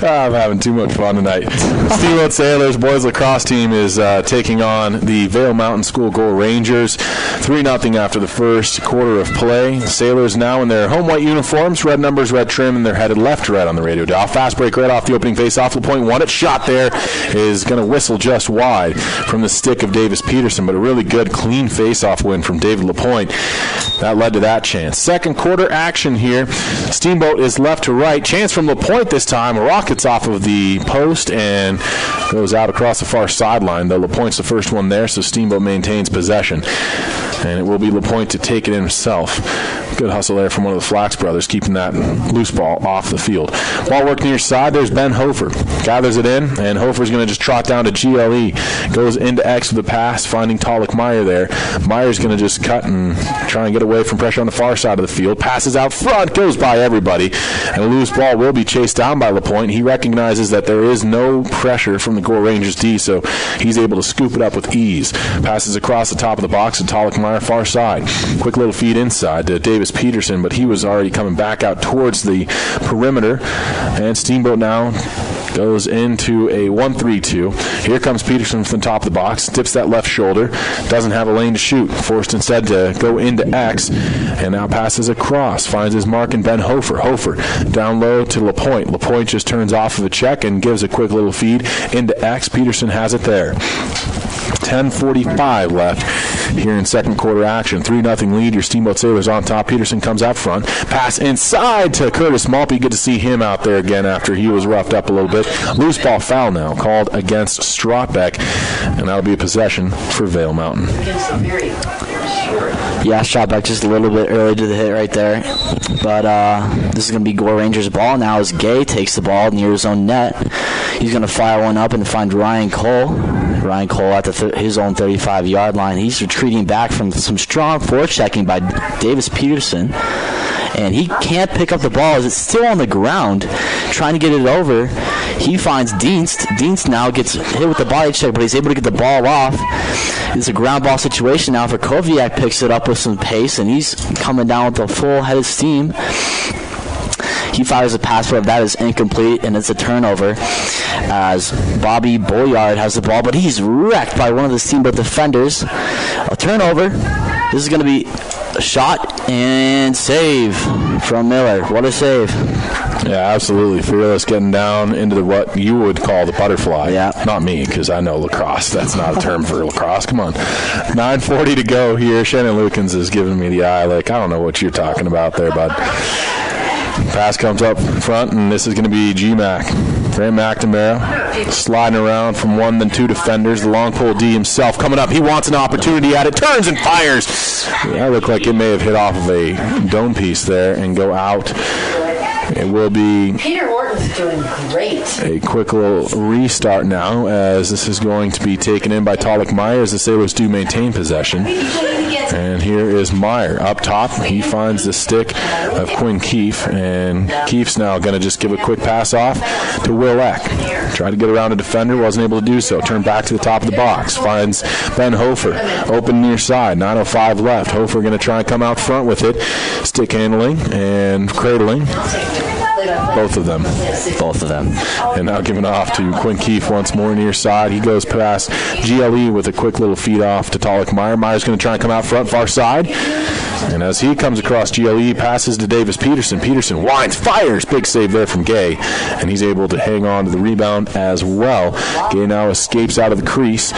I'm having too much fun tonight. Steamboat Sailors boys lacrosse team is taking on the Vail Mountain School Gore Rangers. 3-0 after the first quarter of play. Sailors now in their home white uniforms, red numbers, red trim, and they're headed left to right on the radio dial. Fast break right off the opening face-off. LaPointe won it. Shot there is going to whistle just wide from the stick of Davis Peterson, but a really good, clean face-off win from David LaPointe. That led to that chance. Second quarter action here. Steamboat is left to right. Chance from LaPointe this time. A rockets off of the post and goes out across the far sideline, though LaPointe's the first one there, so Steamboat maintains possession. And it will be LaPointe to take it in himself. Good hustle there from one of the Flax brothers, keeping that loose ball off the field. Ball work near side. There's Ben Hofer. Gathers it in, and Hofer's going to just trot down to GLE. Goes into X with the pass, finding Talik Meyer there. Meyer's going to just cut and try and get away from pressure on the far side of the field. Passes out front, goes by everybody. And a loose ball will be chased down by LaPointe. He recognizes that there is no pressure from the Gore Rangers D, so he's able to scoop it up with ease. Passes across the top of the box to Talik Meyer, far side. Quick little feed inside to Davis Peterson, but he was already coming back out towards the perimeter. And Steamboat now goes into a 1-3-2. Here comes Peterson from the top of the box, dips that left shoulder, doesn't have a lane to shoot, forced instead to go into X, and now passes across, finds his mark in Ben Hofer. Hofer down low to LaPointe. LaPointe just turns off of a check and gives a quick little feed into X. Peterson has it there. 10:45 left here in second quarter action. 3-0 lead. Your Steamboat Sailors on top. Peterson comes out front. Pass inside to Curtis Malpe. Good to see him out there again after he was roughed up a little bit. Loose ball foul now called against Strotbeck, and that'll be a possession for Vail Mountain. Yeah, Strotbeck just a little bit early to the hit right there. But this is going to be Gore Rangers' ball now as Gay takes the ball near his own net. He's going to fire one up and find Ryan Cole. Ryan Cole at his own 35-yard line. He's retreating back from some strong forechecking by Davis Peterson. And he can't pick up the ball as it's still on the ground. Trying to get it over. He finds Dienst. Dienst now gets hit with the body check, but he's able to get the ball off. It's a ground ball situation now for Koviak. Picks it up with some pace, and he's coming down with a full head of steam. He fires a pass, but that is incomplete, and it's a turnover as Bobby Boyard has the ball, but he's wrecked by one of the Steamboat defenders. A turnover. This is going to be a shot and save from Miller. What a save. Yeah, absolutely. Fearless getting down into what you would call the butterfly. Yeah. Not me, because I know lacrosse. That's not a term for lacrosse. Come on. 9:40 to go here. Shannon Lukens is giving me the eye like, I don't know what you're talking about there, bud. Pass comes up front, and this is going to be G-Mac. Graham McNamara sliding around from one, then two defenders. The long pole D himself coming up. He wants an opportunity at it. Turns and fires. That looked like it may have hit off of a dome piece there and go out. It will be Peter Horton's doing great. A quick little restart now, as this is going to be taken in by Talik Meyer as the Sailors do maintain possession. And here is Meyer up top. He finds the stick of Quinn Keefe, and Keefe's now going to just give a quick pass off to Will Eck. Tried to get around a defender, wasn't able to do so. Turned back to the top of the box. Finds Ben Hofer open near side. 9:05 left. Hofer going to try and come out front with it. Stick handling and cradling. Both of them. And now giving off to Quinn Keefe once more near side. He goes past GLE with a quick little feed off to Talik Meyer. Meyer's going to try and come out front, far side. And as he comes across GLE, passes to Davis Peterson. Peterson winds, fires. Big save there from Gay. And he's able to hang on to the rebound as well. Gay now escapes out of the crease.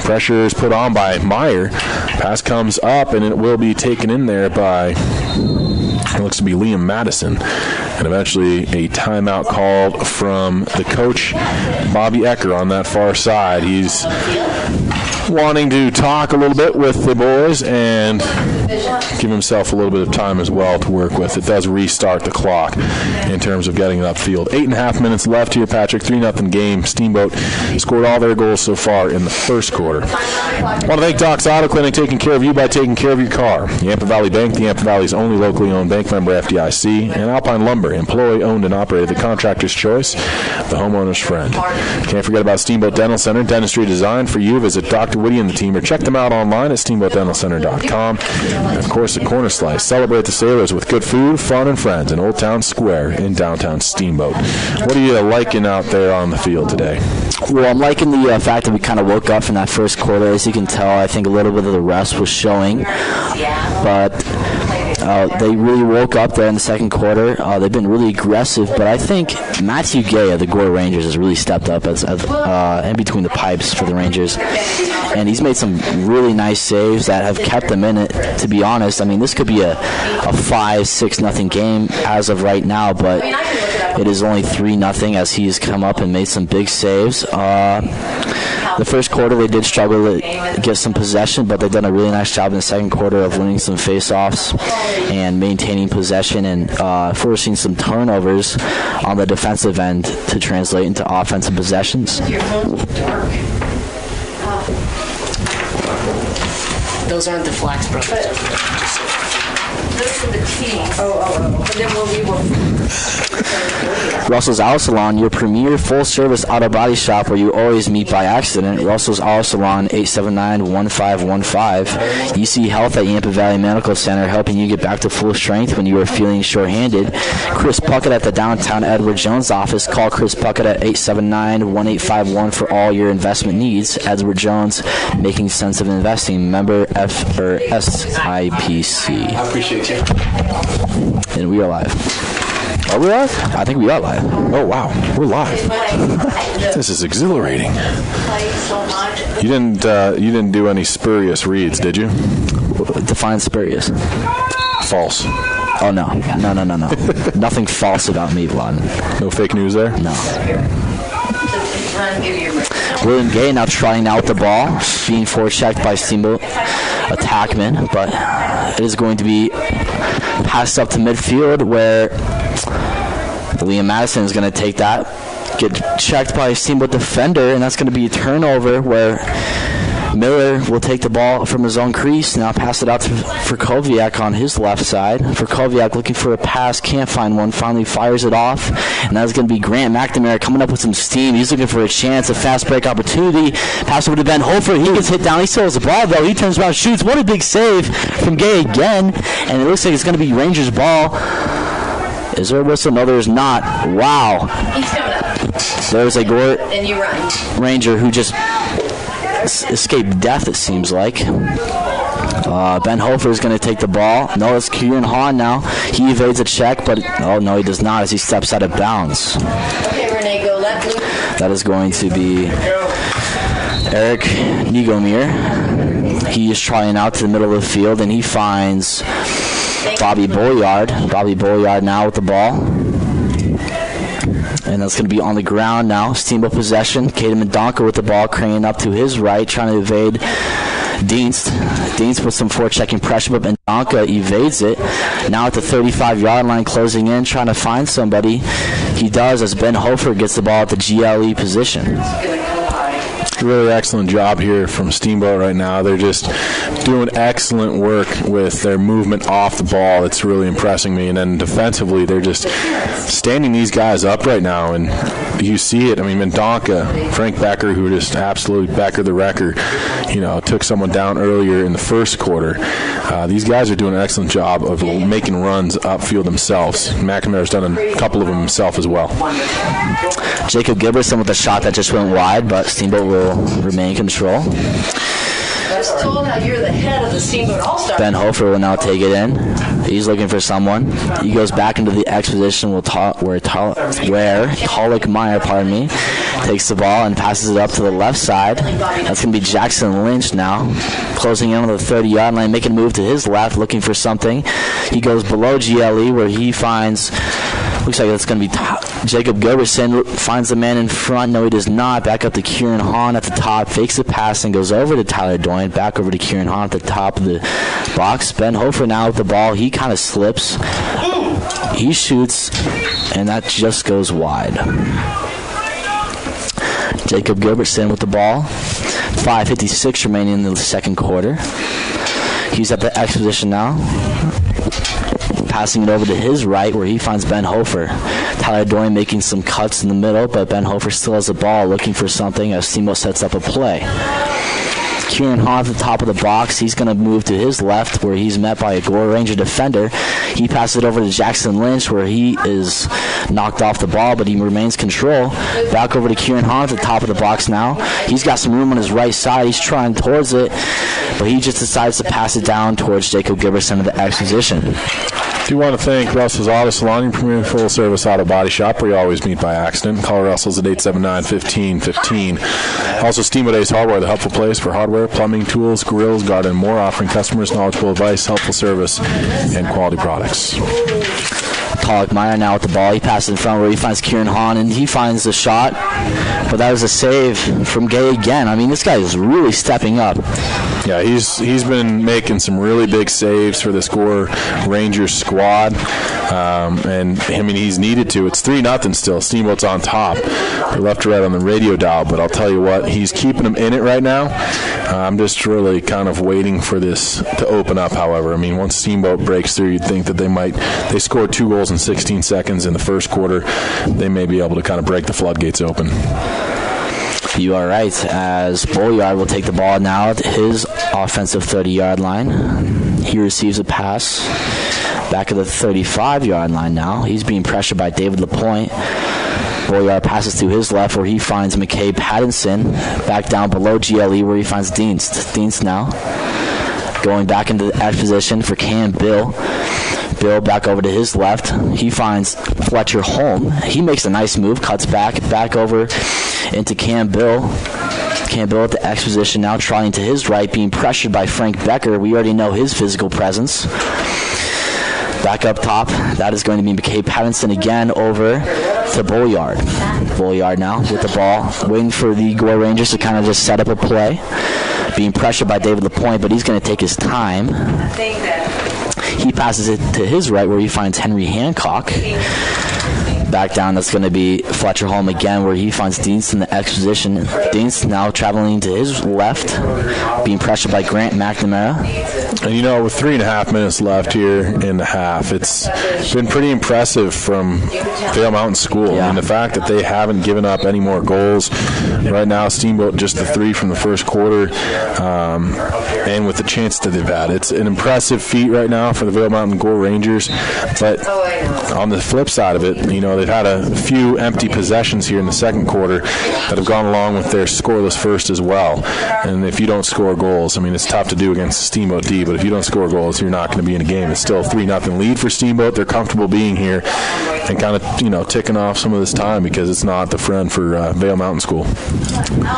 Pressure is put on by Meyer. Pass comes up, and it will be taken in there by, it looks to be Liam Madison. And eventually a timeout called from the coach, Bobby Ecker, on that far side. He's wanting to talk a little bit with the boys and give himself a little bit of time as well to work with. It does restart the clock in terms of getting it upfield. 8.5 minutes left here, Patrick. 3-0 game. Steamboat scored all their goals so far in the first quarter. I want to thank Doc's Auto Clinic, taking care of you by taking care of your car. Yampa Valley Bank, the Yampa Valley's only locally owned bank, member FDIC. And Alpine Lumber, employee owned and operated, the contractor's choice, the homeowner's friend. Can't forget about Steamboat Dental Center, dentistry designed for you. Visit Dr. Whitty and the team, or check them out online at steamboatdentalcenter.com. And of course, the Corner Slice. Celebrate the Sailors with good food, fun, and friends in Old Town Square in downtown Steamboat. What are you liking out there on the field today? Well, I'm liking the fact that we kind of woke up from that first quarter. As you can tell, I think a little bit of the rest was showing. But they really woke up there in the second quarter. They've been really aggressive, but I think Matthew Gay of the Gore Rangers has really stepped up as in between the pipes for the Rangers. And he's made some really nice saves that have kept them in it, to be honest. I mean, this could be a 5-6-0 game as of right now, but it is only 3-0 as he's come up and made some big saves. The first quarter, they did struggle to get some possession, but they've done a really nice job in the second quarter of winning some face-offs and maintaining possession and forcing some turnovers on the defensive end to translate into offensive possessions. Those aren't the Flax brothers. Those are the teams. And then when we were... Russell's Auto Salon, your premier full-service auto body shop where you always meet by accident. Russell's Auto Salon, 879-1515. EC Health at Yampa Valley Medical Center, helping you get back to full strength when you are feeling short-handed. Chris Puckett at the downtown Edward Jones office. Call Chris Puckett at 879-1851 for all your investment needs. Edward Jones, making sense of investing. Member SIPC. I appreciate you. And we are live. Are we live? I think we are live. Oh, wow. We're live. This is exhilarating. You didn't do any spurious reads, did you? Define spurious. False. Oh, no. No. Nothing false about me, Vlad. No fake news there? No. William Gay now trotting out the ball, being forechecked by Steamboat attackman, but it is going to be passed up to midfield where Liam Madison is going to take that, get checked by a Steamboat defender, and that's going to be a turnover where Miller will take the ball from his own crease, now pass it out for Koviak on his left side. For Koviak looking for a pass, can't find one, finally fires it off, and that's going to be Grant McNamara coming up with some steam. He's looking for a chance, a fast break opportunity. Pass over to Ben Hofer. He gets hit down. He still has the ball, though. He turns around, shoots. What a big save from Gay again, and it looks like it's going to be Rangers' ball. Is there a whistle? No, there's not. Wow. He's coming up. There's a Gore And you run. Ranger who just escaped death, it seems like. Ben Hofer is going to take the ball. No, it's Kieran Hahn now. He evades a check, but oh no, he does not as he steps out of bounds. Okay, Renee, go left. That is going to be Eric Nigomir. He is trying out to the middle of the field, and he finds Bobby Boyard. Bobby Boyard now with the ball. And that's going to be on the ground now. Steamboat possession. Caden Mendonca with the ball, craning up to his right, trying to evade Dienst. Dienst with some forechecking pressure, but Mendonca evades it. Now at the 35-yard line, closing in, trying to find somebody. He does as Ben Hofer gets the ball at the GLE position. Really excellent job here from Steamboat right now. They're just doing excellent work with their movement off the ball. It's really impressing me. And then defensively, they're just standing these guys up right now. And you see it. I mean, Mendonca, Frank Becker, who just absolutely Becker the wrecker, took someone down earlier in the first quarter. These guys are doing an excellent job of making runs upfield themselves. McNamara's done a couple of them himself as well. Jacob Gilbertson with a shot that just went wide, but Steamboat will remain in control. I was told how you're the head of the Steamboat All-Star. Ben Hofer will now take it in. He's looking for someone. He goes back into the X position where Colic Meyer, takes the ball and passes it up to the left side. That's going to be Jackson Lynch now, closing in on the 30-yard line, making a move to his left, looking for something. He goes below GLE where he finds, looks like it's going to be Jacob Gilbertson, finds the man in front. No, he does not. Back up to Kieran Hahn at the top, fakes the pass and goes over to Tyler Doyne, back over to Kieran Hahn at the top of the box. Ben Hofer now with the ball. He kind of slips. He shoots, and that just goes wide. Jacob Gilbertson with the ball. 5:56 remaining in the second quarter. He's at the X position now. Passing it over to his right where he finds Ben Hofer. Tyler Doyne making some cuts in the middle, but Ben Hofer still has the ball looking for something as Steamboat sets up a play. Kieran Hahn at the top of the box. He's going to move to his left where he's met by a Gore Ranger defender. He passes it over to Jackson Lynch where he is knocked off the ball, but he remains control. Back over to Kieran Hahn at the top of the box now. He's got some room on his right side. He's trying towards it, but he just decides to pass it down towards Jacob Gilbertson of the X position. Do want to thank Russell's Auto Salon, your premier full-service auto body shop where you always meet by accident. Call Russell's at 879-1515. Also, Steamboat Ace Hardware, the helpful place for hardware, plumbing, tools, grills, garden, and more, offering customers knowledgeable advice, helpful service, and quality products. Colic Meyer now with the ball. He passes in front where he finds Kieran Hahn, and he finds the shot. But that was a save from Gay again. I mean, this guy is really stepping up. Yeah, he's been making some really big saves for the Gore Rangers squad. And, I mean, he's needed to. It's 3-0 still. Steamboat's on top. They're left to right on the radio dial, but I'll tell you what, he's keeping them in it right now. I'm just really kind of waiting for this to open up, however. I mean, once Steamboat breaks through, you'd think that they scored 2 goals in 16 seconds in the first quarter. They may be able to kind of break the floodgates open. You are right, as Boyard will take the ball now at his offensive 30-yard line. He receives a pass back at the 35-yard line now. He's being pressured by David LaPointe. Boyard passes to his left where he finds McCabe Pattinson. Back down below GLE where he finds Dienst. Dienst now going back into the X position for Cam Bill. Bill back over to his left. He finds Fletcher Holm. He makes a nice move, cuts back over into Cam Bill. Cam Bill at the X position now trying to his right, being pressured by Frank Becker. We already know his physical presence. Back up top, that is going to be McCabe Pattinson again over to Boyard. Boyard now with the ball, waiting for the Gore Rangers to kind of just set up a play. Being pressured by David LaPointe, but he's going to take his time. He passes it to his right where he finds Henry Hancock. Back down, that's going to be Fletcher Holm again where he finds Dienst in the X position. Dienst now traveling to his left, being pressured by Grant McNamara. And with 3.5 minutes left here in the half, it's been pretty impressive from Vail Mountain School. Yeah. I mean, the fact that they haven't given up any more goals. Right now, Steamboat just the 3 from the first quarter, and with the chance that they've had. It's an impressive feat right now for the Vail Mountain Gore Rangers. But on the flip side of it, they've had a few empty possessions here in the second quarter that have gone along with their scoreless first as well. And if you don't score goals, I mean, it's tough to do against Steamboat D, but if you don't score goals, you're not going to be in a game. It's still a 3-0 lead for Steamboat. They're comfortable being here and kind of, ticking off some of this time because it's not the friend for Vail Mountain School.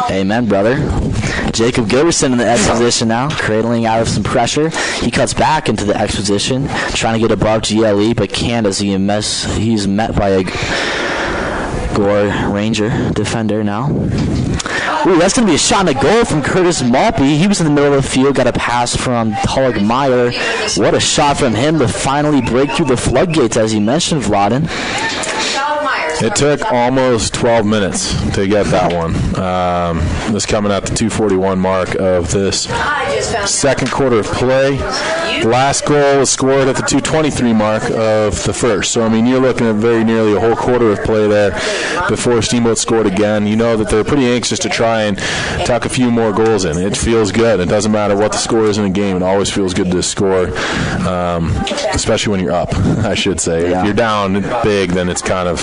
Amen, brother. Jacob Gilbertson in the X position now, cradling out of some pressure. He cuts back into the X position, trying to get above GLE, but can't as he's met by a Gore Ranger defender now. Ooh, that's going to be a shot on the goal from Curtis Malpe. He was in the middle of the field, got a pass from Tulloch Meyer. What a shot from him to finally break through the floodgates, as you mentioned, Vladen. It took almost 12 minutes to get that one. This coming at the 2:41 mark of this second quarter of play. The last goal was scored at the 2:23 mark of the first. So, I mean, you're looking at very nearly a whole quarter of play there before Steamboat scored again. You know that they're pretty anxious to try and tuck a few more goals in. It feels good. It doesn't matter what the score is in a game. It always feels good to score, especially when you're up, I should say. Yeah. If you're down big, then it's kind of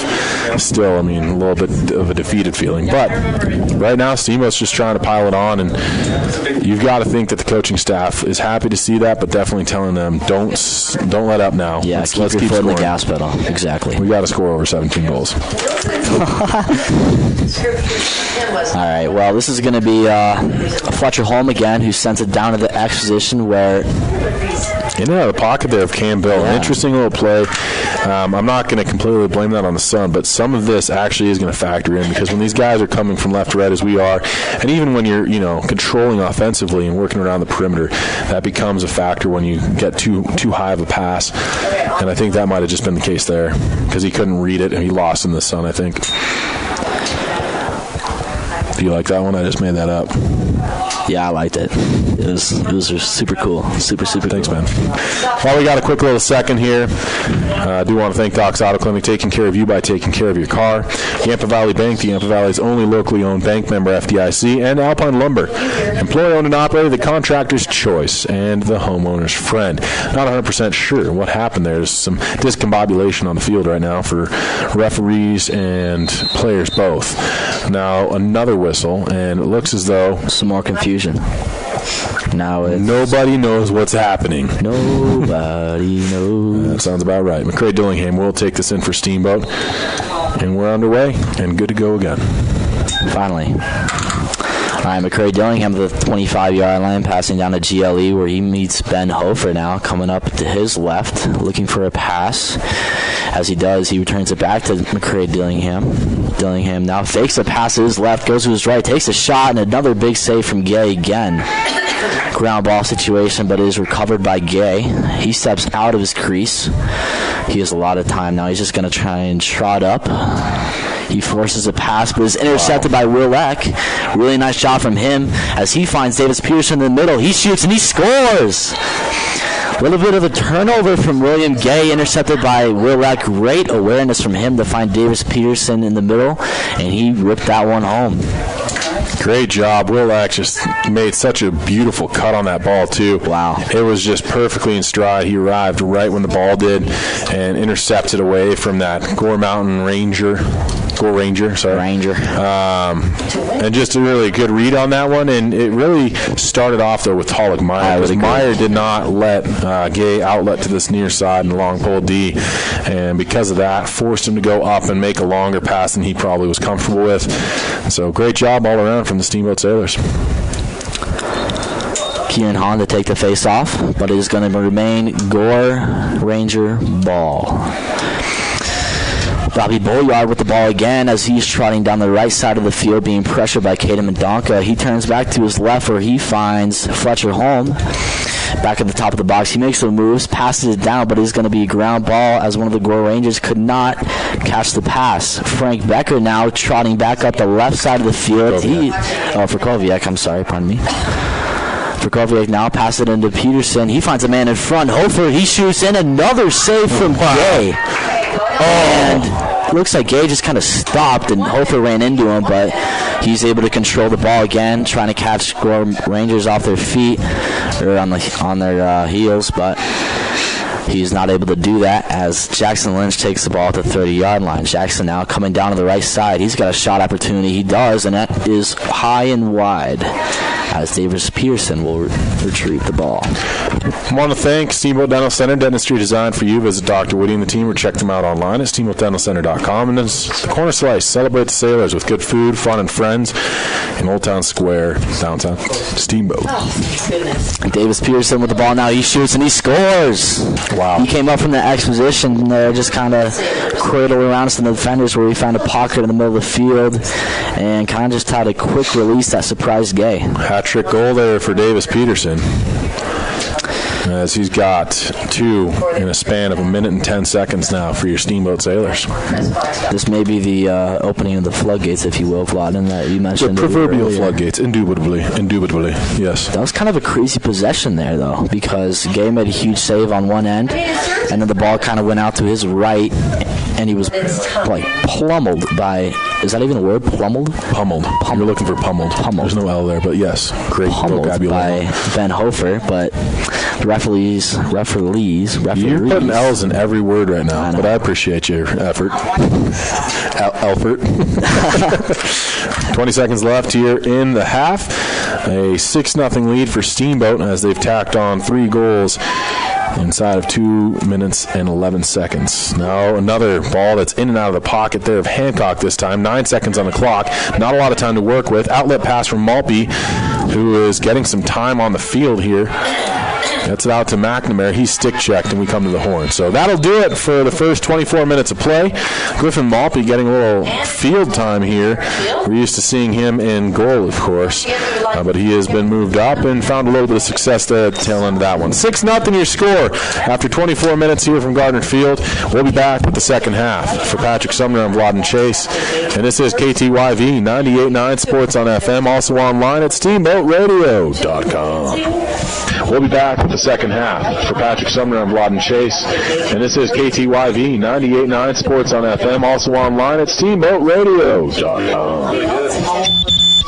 still, I mean, a little bit of a defeated feeling. But right now, Steamboat's just trying to pile it on, and you've got to think that the coaching staff is happy to see that, but definitely telling them, don't let up now. Yeah, let's keep your foot on the gas pedal. Exactly. We got to score over 17 goals. All right, well, this is going to be Fletcher Holm again, who sends it down to the X position where... In and out of the pocket there of Cam Bill. Yeah. Interesting little play. I'm not going to completely blame that on the sun, but some of this actually is going to factor in because when these guys are coming from left to right as we are, and even when you're controlling offensively and working around the perimeter, that becomes a factor when you get too high of a pass. And I think that might have just been the case there because he couldn't read it and he lost in the sun, I think. Do you like that one? I just made that up. Yeah, I liked it. It was super cool. Super Thanks, cool. man. Well, we got a quick little second here. I do want to thank Doc's Auto Clinic, taking care of you by taking care of your car. Yampa Valley Bank, the Yampa Valley's only locally owned bank, member FDIC, and Alpine Lumber. Employee-owned and operated, the contractor's choice, and the homeowner's friend. Not 100% sure what happened there. There's some discombobulation on the field right now for referees and players both. Now, another whistle, and it looks as though... Some more confusion. Now it's... Nobody knows what's happening. Nobody knows. That sounds about right. McCray Dillingham will take this in for Steamboat. And we're underway and good to go again. Finally. All right, McCray Dillingham at the 25-yard line, passing down to GLE where he meets Ben Hofer now, coming up to his left, looking for a pass. As he does, he returns it back to McCray Dillingham. Dillingham now fakes a pass to his left, goes to his right, takes a shot, and another big save from Gay again. Ground ball situation, but it is recovered by Gay. He steps out of his crease. He has a lot of time now. He's just going to try and trot up. He forces a pass, but is intercepted by Will Eck. Really nice shot from him as he finds Davis Peterson in the middle. He shoots and he scores. A little bit of a turnover from William Gay, intercepted by Will Eck. Great awareness from him to find Davis Peterson in the middle, and he ripped that one home. Great job. Will Eck just made such a beautiful cut on that ball, too. Wow. It was just perfectly in stride. He arrived right when the ball did and intercepted away from that Gore Mountain Ranger. And just a really good read on that one. And it really started off, though, with Tulloch Meyer. Because Meyer did not let Gay outlet to this near side and long pole D. And because of that, forced him to go up and make a longer pass than he probably was comfortable with. So great job all around from the Steamboat Sailors. Kieran Hahn to take the face off, but it is going to remain Gore Ranger ball. Bobby Bolyard with the ball again as he's trotting down the right side of the field, being pressured by Caden Mendonca. He turns back to his left where he finds Fletcher Holm back at the top of the box. He makes some moves, passes it down, but it's going to be a ground ball as one of the Gore Rangers could not catch the pass. Frank Becker now trotting back up the left side of the field. For Koviak, I'm sorry, pardon me. Prokofiev now passes it into Peterson. He finds a man in front. Hofer, he shoots in. Another save from Gay. And looks like Gay just kind of stopped, and Hofer ran into him, but he's able to control the ball again, trying to catch Gore Rangers off their feet, or on their heels. But He's not able to do that as Jackson Lynch takes the ball at the 30-yard line. Jackson now coming down to the right side. He's got a shot opportunity. He does, and that is high and wide as Davis Pearson will retrieve the ball. I want to thank Steamboat Dental Center, dentistry designed for you. Visit Dr. Woody and the team or check them out online at steamboatdentalcenter.com. And it's the Corner Slice. Celebrate the Sailors with good food, fun, and friends in Old Town Square, downtown Steamboat. Oh, goodness. Davis Pearson with the ball now. He shoots and he scores. Wow. He came up from the exposition there, just kind of cradled around some defenders where he found a pocket in the middle of the field and kind of just had a quick release that surprised Gay. Hat-trick goal there for Davis Peterson, as he's got 2 in a span of 1 minute and 10 seconds now for your Steamboat Sailors. This may be the opening of the floodgates, if you will, Vladden, that you mentioned. The proverbial floodgates, indubitably, yes. That was kind of a crazy possession there, though, because Gay made a huge save on one end, and then the ball kind of went out to his right, and he was like pummeled by, is that even a word, pummeled? Pummeled. You're looking for pummeled. There's no L there, but yes, great vocabulary. By Ben Hofer, but the referees. You're putting L's in every word right now, but I appreciate your effort. Alfred. 20 seconds left here in the half. A 6-0 lead for Steamboat as they've tacked on 3 goals inside of 2 minutes and 11 seconds. Now another ball that's in and out of the pocket there of Hancock this time. 9 seconds on the clock. Not a lot of time to work with. Outlet pass from Maltby, who is getting some time on the field here. Gets it out to McNamara. He's stick-checked, and we come to the horn. So that'll do it for the first 24 minutes of play. Griffin Maltby getting a little field time here. We're used to seeing him in goal, of course. But he has been moved up and found a little bit of success there at the tail end of that one. 6-0 your score after 24 minutes here from Gardner Field. We'll be back with the second half. For Patrick Sumner, I'm Vladden Chase. And this is KTYV 98.9 Sports on FM. Also online at SteamboatRadio.com. We'll be back with the second half. For Patrick Sumner, I'm Vladden Chase. And this is KTYV 98.9 Sports on FM. Also online at SteamboatRadio.com.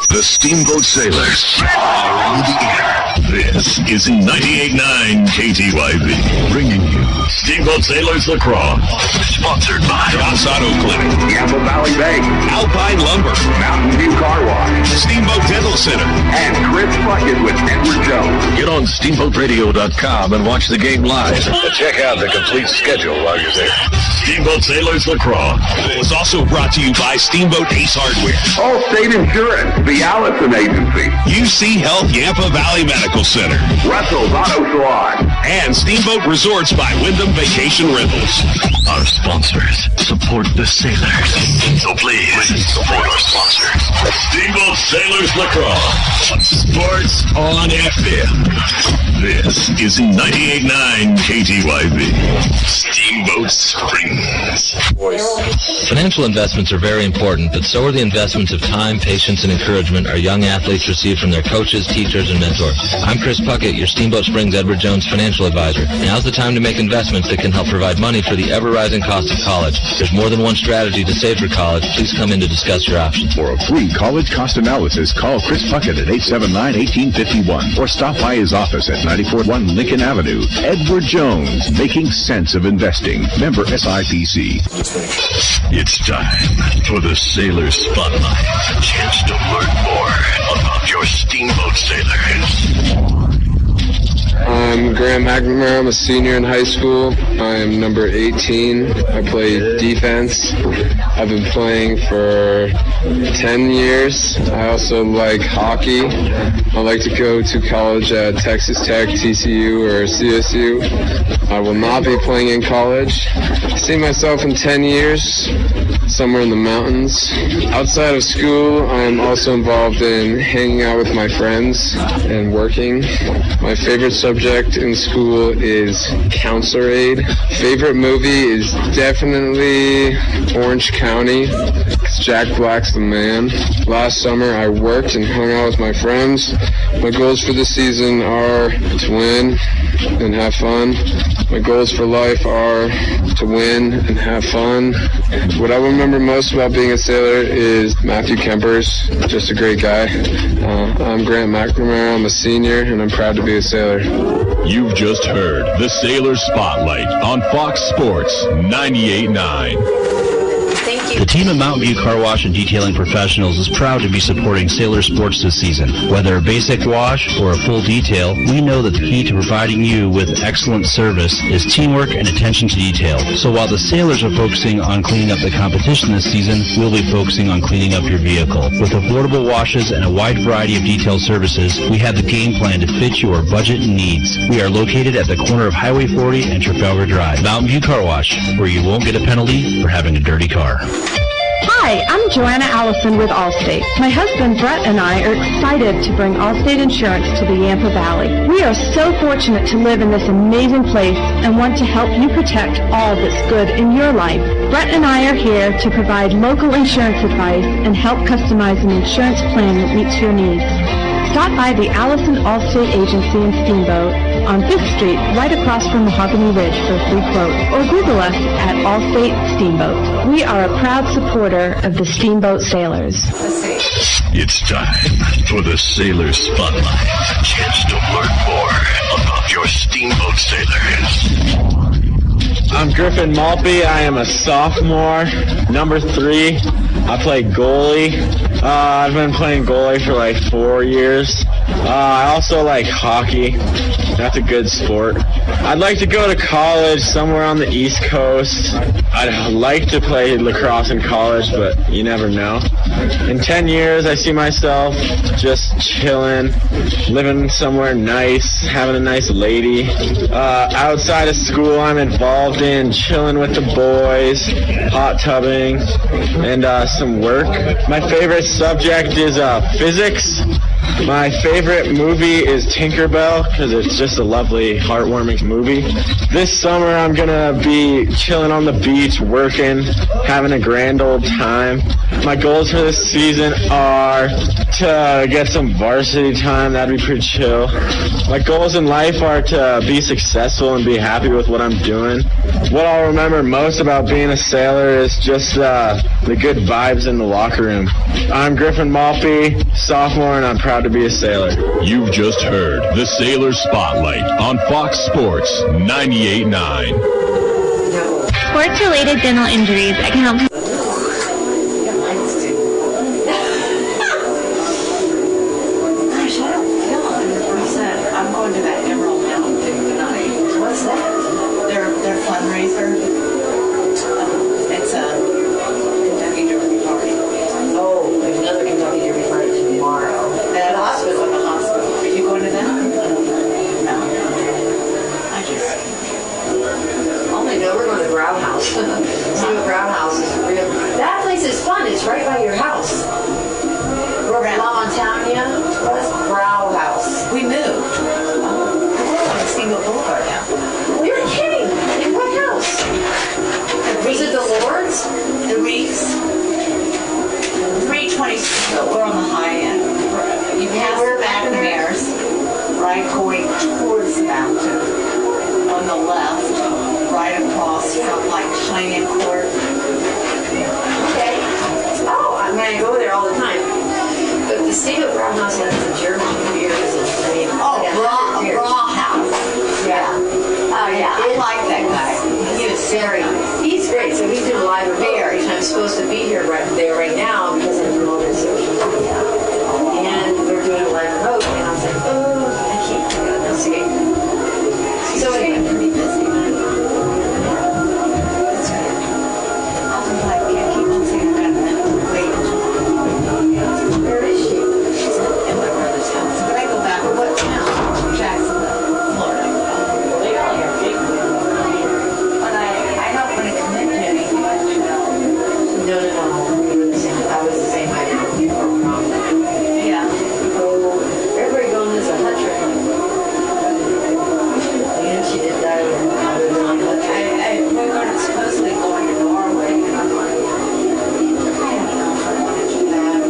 The Steamboat Sailors are on the air. This is 98.9 KTYV, bringing you Steamboat Sailors Lacrosse. Sponsored by Dos Auto Clinic, Yampa Valley Bank, Alpine Lumber, Mountain View Car Wash, Steamboat Dental Center, and Chris Puckett with Edward Jones. Get on SteamboatRadio.com and watch the game live. And check out the complete schedule while you're there. Steamboat Sailors Lacrosse was also brought to you by Steamboat Ace Hardware, Allstate Insurance, the Allison Agency, UC Health Yampa Valley Medical Center, Russell's Auto Salon, and Steamboat Resorts by Wyndham Vacation Rentals. Our sponsors support the sailors. So please support our sponsors. Steamboat Sailors Lacrosse. Sports on FM. This is 98.9 KTYV. Steamboat Springs. Financial investments are very important, but so are the investments of time, patience, and encouragement our young athletes receive from their coaches, teachers, and mentors. I'm Chris Puckett, your Steamboat Springs Edward Jones financial advisor. Now's the time to make investments that can help provide money for the ever-rising cost of college. There's more than one strategy to save for college. Please come in to discuss your options. For a free college cost analysis, call Chris Puckett at 879-1851 or stop by his office at 94-1 Lincoln Avenue. Edward Jones, making sense of investing. Member SIPC. It's time for the Sailor Spotlight. A chance to learn more about your Steamboat Sailors. I'm Graham McNamara. I'm a senior in high school. I'm number 18. I play defense. I've been playing for 10 years. I also like hockey. I like to go to college at Texas Tech, TCU, or CSU. I will not be playing in college. I see myself in 10 years, somewhere in the mountains. Outside of school, I am also involved in hanging out with my friends and working. My favorite subject in school is counselor aid. Favorite movie is definitely Orange County. Jack Black's the man. Last summer I worked and hung out with my friends. My goals for the season are to win and have fun. My goals for life are to win and have fun. What I will remember most about being a sailor is Matthew Kempers, just a great guy. I'm Grant McNamara. I'm a senior, and I'm proud to be a sailor. You've just heard the Sailor Spotlight on Fox Sports 98.9. The team at Mountain View Car Wash and Detailing Professionals is proud to be supporting Sailor Sports this season. Whether a basic wash or a full detail, we know that the key to providing you with excellent service is teamwork and attention to detail. So while the Sailors are focusing on cleaning up the competition this season, we'll be focusing on cleaning up your vehicle. With affordable washes and a wide variety of detail services, we have the game plan to fit your budget and needs. We are located at the corner of Highway 40 and Trafalgar Drive. Mountain View Car Wash, where you won't get a penalty for having a dirty car. Hi, I'm Joanna Allison with Allstate. My husband Brett and I are excited to bring Allstate Insurance to the Yampa Valley. We are so fortunate to live in this amazing place and want to help you protect all that's good in your life. Brett and I are here to provide local insurance advice and help customize an insurance plan that meets your needs. Stop by the Allison Allstate Agency in Steamboat on 5th Street, right across from Mahogany Ridge for a free quote, or Google us at Allstate Steamboat. We are a proud supporter of the Steamboat Sailors. It's time for the Sailor Spotlight. A chance to learn more about your Steamboat Sailors. I'm Griffin Malpe. I am a sophomore, number 3. I play goalie. I've been playing goalie for like 4 years. I also like hockey. That's a good sport. I'd like to go to college somewhere on the East Coast. I'd like to play lacrosse in college, but you never know. In 10 years, I see myself just chilling, living somewhere nice, having a nice lady. Outside of school, I'm involved in chilling with the boys, hot tubbing, and some work. My favorite subject is physics. My favorite movie is Tinkerbell because it's just a lovely, heartwarming movie. This summer I'm going to be chilling on the beach, working, having a grand old time. My goals for this season are to get some varsity time. That'd be pretty chill. My goals in life are to be successful and be happy with what I'm doing. What I'll remember most about being a sailor is just the good vibes in the locker room. I'm Griffin Malpe, sophomore, and I'm proud to be a sailor. You've just heard the Sailor Spotlight on Fox Sports 98.9. Sports-related dental injuries account for going towards the mountain on the left, right across from like Cheyenne Court. Okay. Oh, I mean, I go there all the time. But the Steamboat Brown House has a German beer. Raw House. Yeah. Oh, yeah. I like that guy. He was very nice. He's great. So he's doing live beer. I'm supposed to be here right now because I'm promoting social media. And we're doing a live remote. And I was like, oh, I can't do it. That's okay. So anyway, pretty busy. That's good. I'll be like, can't keep on saying I'm going to wait. Where is she? She's in my brother's house. But I go back. What town? Jacksonville, Florida. They all have big. But I don't want to commit to anything. No. I was the same height. Yeah. Everybody going is a hut trip. And she did that. We were supposedly going to Norway, and I'm like, I don't know if I want to do that.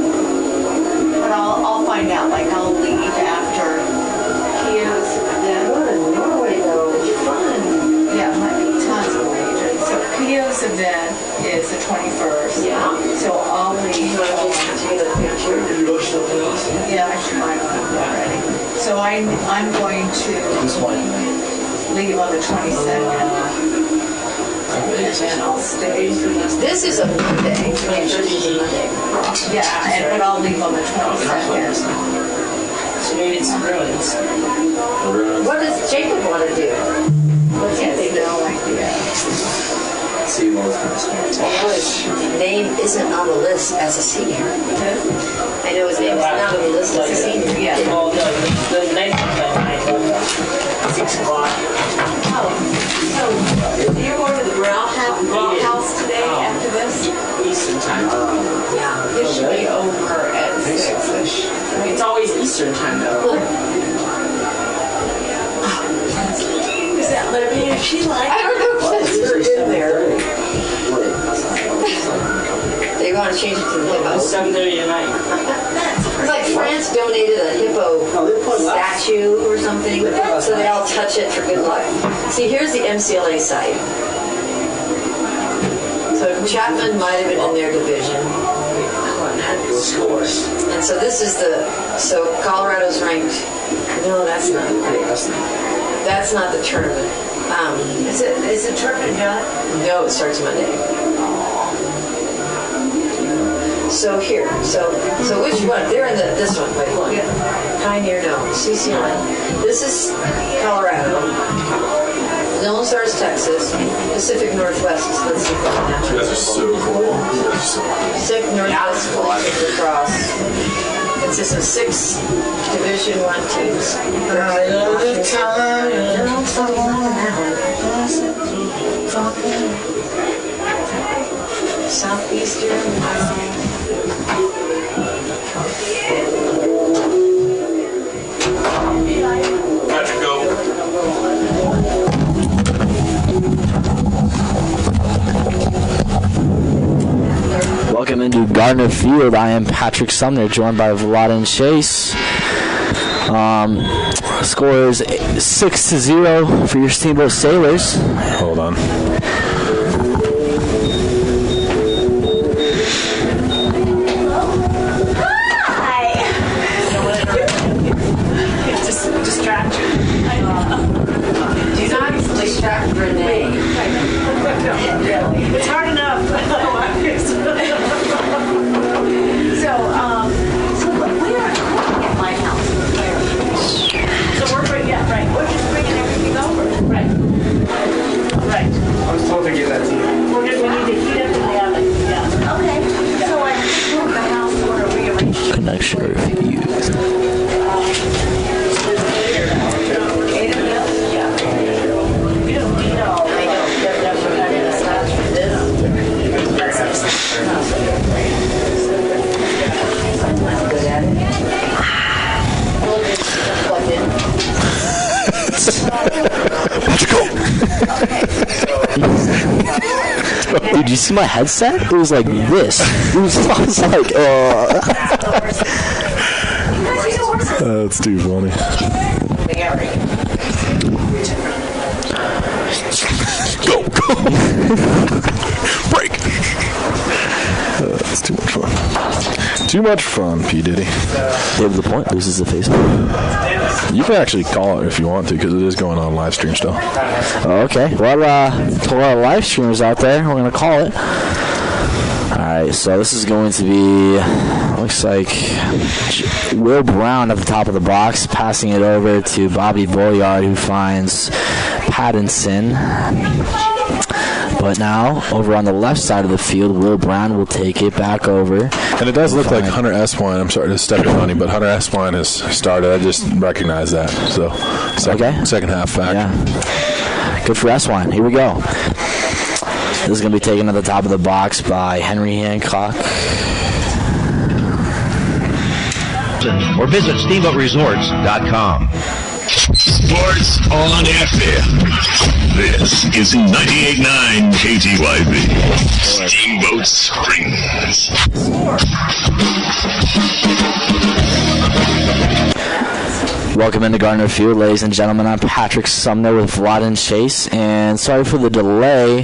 But I'll find out. Like, I'll leave after Kio's. Then go to Norway, though. It's fun. Yeah, it might be tons of wages. So Kio's event is the 21st. course. Yeah. So I'll leave. Yeah, I should buy one already. So I'm going to leave on the 22nd. And then I'll stay. This is a Monday. Yeah, but I'll leave on the 22nd. So maybe it's ruins. What does Jacob want to do? What's his no idea. His name isn't on the list as a senior. I know his name is not on the list as a senior. Yeah. Oh, no, the night 6 o'clock. Oh, so you're going to the Brown House today after this? Eastern time. Yeah. It should be over at 6-ish. It's always Eastern time, though. Is that Libby? Is she like? I don't know if that's in there. They want to change it to the hippo. 7:30 at night. It's like France donated a hippo statue or something, so they all touch it for good luck. See, here's the MCLA site. So Chapman might have been in their division. And so this is so Colorado's ranked. No, that's not. That's not the tournament. Is the tournament done? No, it starts Monday. So here, so which one? They're in this one. Wait, look. Pioneer, no. CC1. This is Colorado. Lone Star's Texas. Pacific Northwest. Let's see if I can. You guys are so cool. Pacific Northwest Collegiate Lacrosse. Consists of 6 Division I teams. Southeastern. Patrick, go. Welcome into Gardner Field. I am Patrick Sumner, joined by Vlad and Chase. Score is 6-0 for your Steamboat Sailors. Hold on. It's hard enough. So we are at my house. So we're bringing, right. We're just bringing everything over. Right. Right. I was told to get that to you. We need to heat up in the oven. Yeah. Okay. So I moved the house order rearranged. Connection refused. Dude, you see my headset? It was like this. I was like, That's too funny. Go. Break. That's too much fun. Too much fun, P. Diddy. Save the point, loses the face. You can actually call it if you want to, because it is going on live stream still. Okay. Well, to our live streamers out there, we're going to call it. Alright, so this is going to be, looks like Will Brown at the top of the box, passing it over to Bobby Boyard, who finds Pattinson. But now, over on the left side of the field, Will Brown will take it back over. And it does look like Hunter Espine, I'm sorry to step in on you, but Hunter Espine has started. I just recognize that. So, second half fact. Yeah. Good for Espine. Here we go. This is going to be taken to the top of the box by Henry Hancock. Or visit SteamboatResorts.com. Sports on FM. This is 98.9 KTYV. Steamboat Springs. Welcome into Gardner Field, ladies and gentlemen. I'm Patrick Sumner with Vlad and Chase, and sorry for the delay,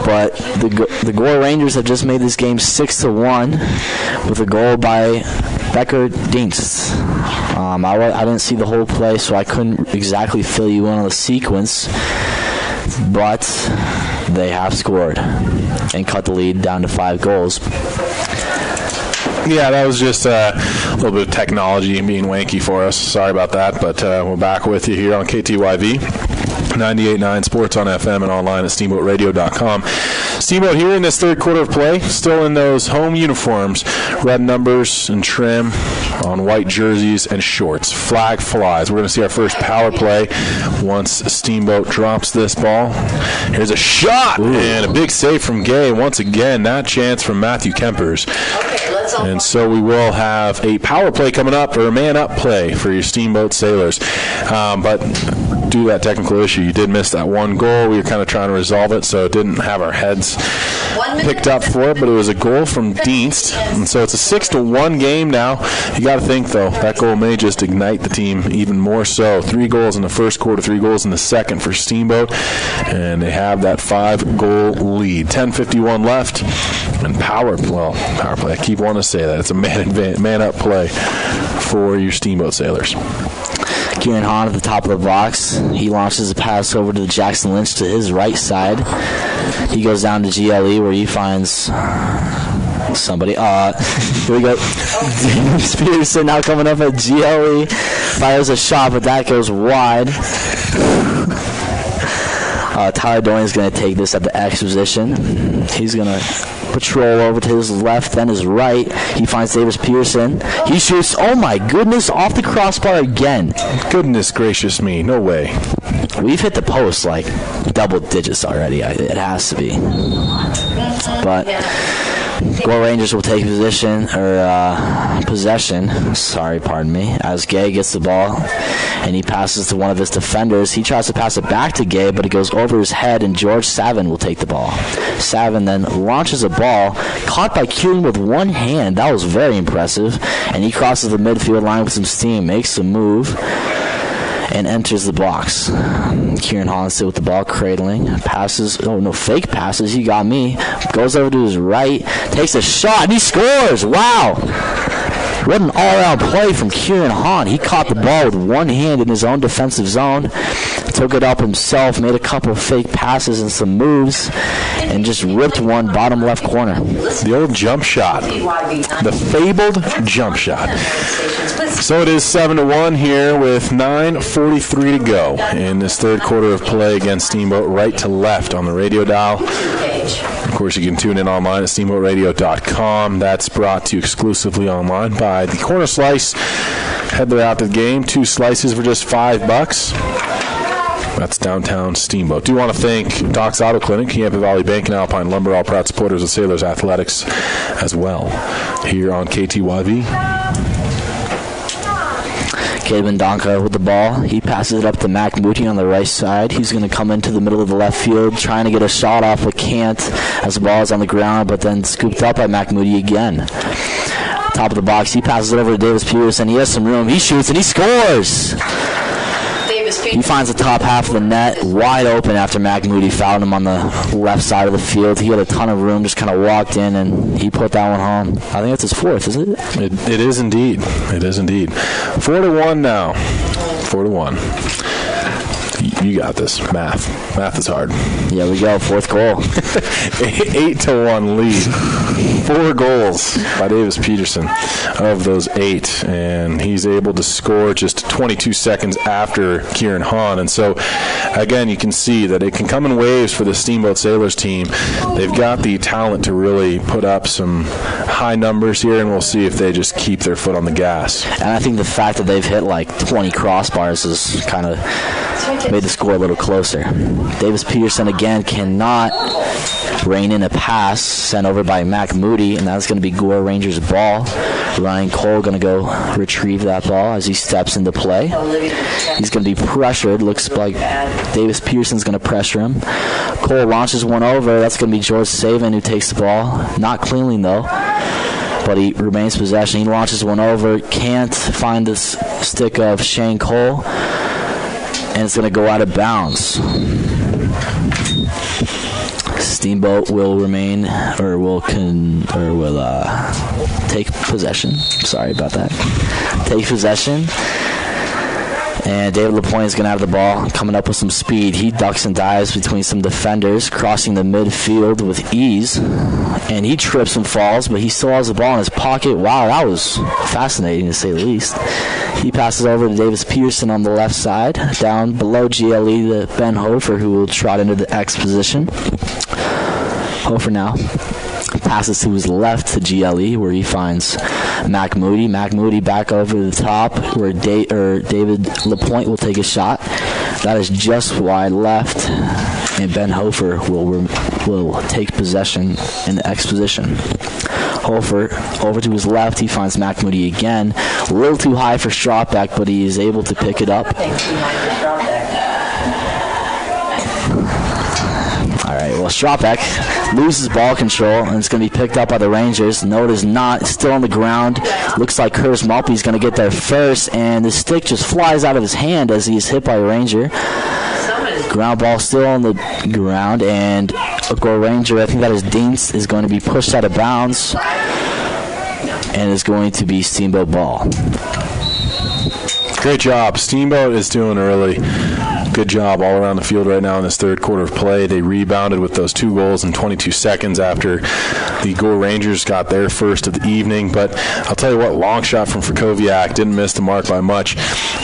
but the Gore Rangers have just made this game 6-1 with a goal by Becker Dienst. I didn't see the whole play, so I couldn't exactly fill you in on the sequence, but they have scored and cut the lead down to 5 goals. Yeah, that was just a little bit of technology being wanky for us. Sorry about that, but we're back with you here on KTYV. 98.9 Sports on FM and online at steamboatradio.com. Steamboat here in this third quarter of play, still in those home uniforms, red numbers and trim on white jerseys and shorts. Flag flies. We're going to see our first power play once Steamboat drops this ball. Here's a shot and a big save from Gay. Once again, that chance from Matthew Kempers. And so we will have a power play coming up, or a man-up play for your Steamboat Sailors. But due to that technical issue, you did miss that one goal. We were kind of trying to resolve it, so it didn't have our heads picked up for it, but it was a goal from Dienst. And so it's a 6-1 game now. You got to think, though, that goal may just ignite the team even more so. 3 goals in the first quarter, 3 goals in the second for Steamboat, and they have that 5-goal lead. 10:51 left, and power play. I keep wanting to say that. It's a man-up play for your Steamboat Sailors. Kieran Hahn at the top of the box. He launches a pass over to Jackson Lynch to his right side. He goes down to GLE where he finds somebody. Here we go. Davis Peterson now coming up at GLE. Fires a shot, but that goes wide. Tyler Dorian's going to take this at the X position. He's going to patrol over to his left, then his right. He finds Davis Pearson. He shoots, oh my goodness, off the crossbar again. Goodness gracious me, no way. We've hit the post like double digits already. It has to be. But Gore Rangers will take possession, as Gay gets the ball and he passes to one of his defenders. He tries to pass it back to Gay, but it goes over his head, and George Savin will take the ball. Savin then launches a ball, caught by Kieran with one hand. That was very impressive. And he crosses the midfield line with some steam, makes a move, and enters the box. Kieran Hollinston with the ball, cradling. Passes. Oh, no, fake passes. He got me. Goes over to his right. Takes a shot, and he scores. Wow. What an all-around play from Kieran Hahn. He caught the ball with one hand in his own defensive zone, took it up himself, made a couple of fake passes and some moves, and just ripped one bottom left corner. The old jump shot. The fabled jump shot. So it is 7-1 here with 9:43 to go in this third quarter of play against Steamboat, right to left on the radio dial. Of course, you can tune in online at steamboatradio.com. That's brought to you exclusively online by the Corner Slice. Head there out to the game. 2 slices for just $5. That's downtown Steamboat. Do want to thank Doc's Auto Clinic, Yampa Valley Bank, and Alpine Lumber, all proud supporters of Sailors Athletics as well, here on KTYV. Caden Donka with the ball. He passes it up to Mac Moody on the right side. He's going to come into the middle of the left field, trying to get a shot off, but can't as the ball is on the ground, but then scooped up by Mac Moody again. Top of the box, he passes it over to Davis Peterson. He has some room. He shoots, and he scores! He finds the top half of the net wide open after Mac Moody fouled him on the left side of the field. He had a ton of room, just kind of walked in, and he put that one home. I think that's his 4th, isn't it? It is indeed. It is indeed. 4-1 now. 4-1. You got this. Math is hard. Yeah, we go. 4th goal. 8-1 lead. 4 goals by Davis Peterson of those 8, and he's able to score just 22 seconds after Kieran Hahn. And so, again, you can see that it can come in waves for the Steamboat Sailors team. They've got the talent to really put up some high numbers here, and we'll see if they just keep their foot on the gas. And I think the fact that they've hit like 20 crossbars has kind of made the score a little closer. Davis Peterson again cannot rein in a pass sent over by Mac Moody, and that's going to be Gore Rangers' ball. Ryan Cole going to go retrieve that ball as he steps into play. He's going to be pressured. Looks like Davis Peterson's going to pressure him. Cole launches one over. That's going to be George Savin who takes the ball. Not cleanly, though. but he remains possession. He launches one over, can't find the stick of Shane Cole, and it's going to go out of bounds. Steamboat will remain, or will take possession. Sorry about that. Take possession. And David LaPointe is going to have the ball, coming up with some speed. He ducks and dives between some defenders, crossing the midfield with ease. And he trips and falls, but he still has the ball in his pocket. Wow, that was fascinating to say the least. He passes over to Davis Pearson on the left side. Down below GLE to Ben Hofer, who will trot into the X position. Hofer now passes to his left to GLE, where he finds Mac Moody. Mac Moody back over the top, where David LaPointe will take a shot. That is just wide left, and Ben Hofer will take possession in the X position. Hofer over to his left. He finds Mac Moody again. A little too high for Stropbeck, but he is able to pick it up. All right, well, Stropbeck loses ball control, and it's going to be picked up by the Rangers. No, it is not. It's still on the ground. Looks like Curtis Maltby is going to get there first, and the stick just flies out of his hand as he is hit by a Ranger. Ground ball still on the ground, and a Gore Ranger, I think that is Dienst, is going to be pushed out of bounds, and it's going to be Steamboat ball. Great job. Steamboat is doing a really good job all around the field right now in this third quarter of play. They rebounded with those 2 goals in 22 seconds after the Gore Rangers got their first of the evening. But I'll tell you what, long shot from Frikowiak, didn't miss the mark by much.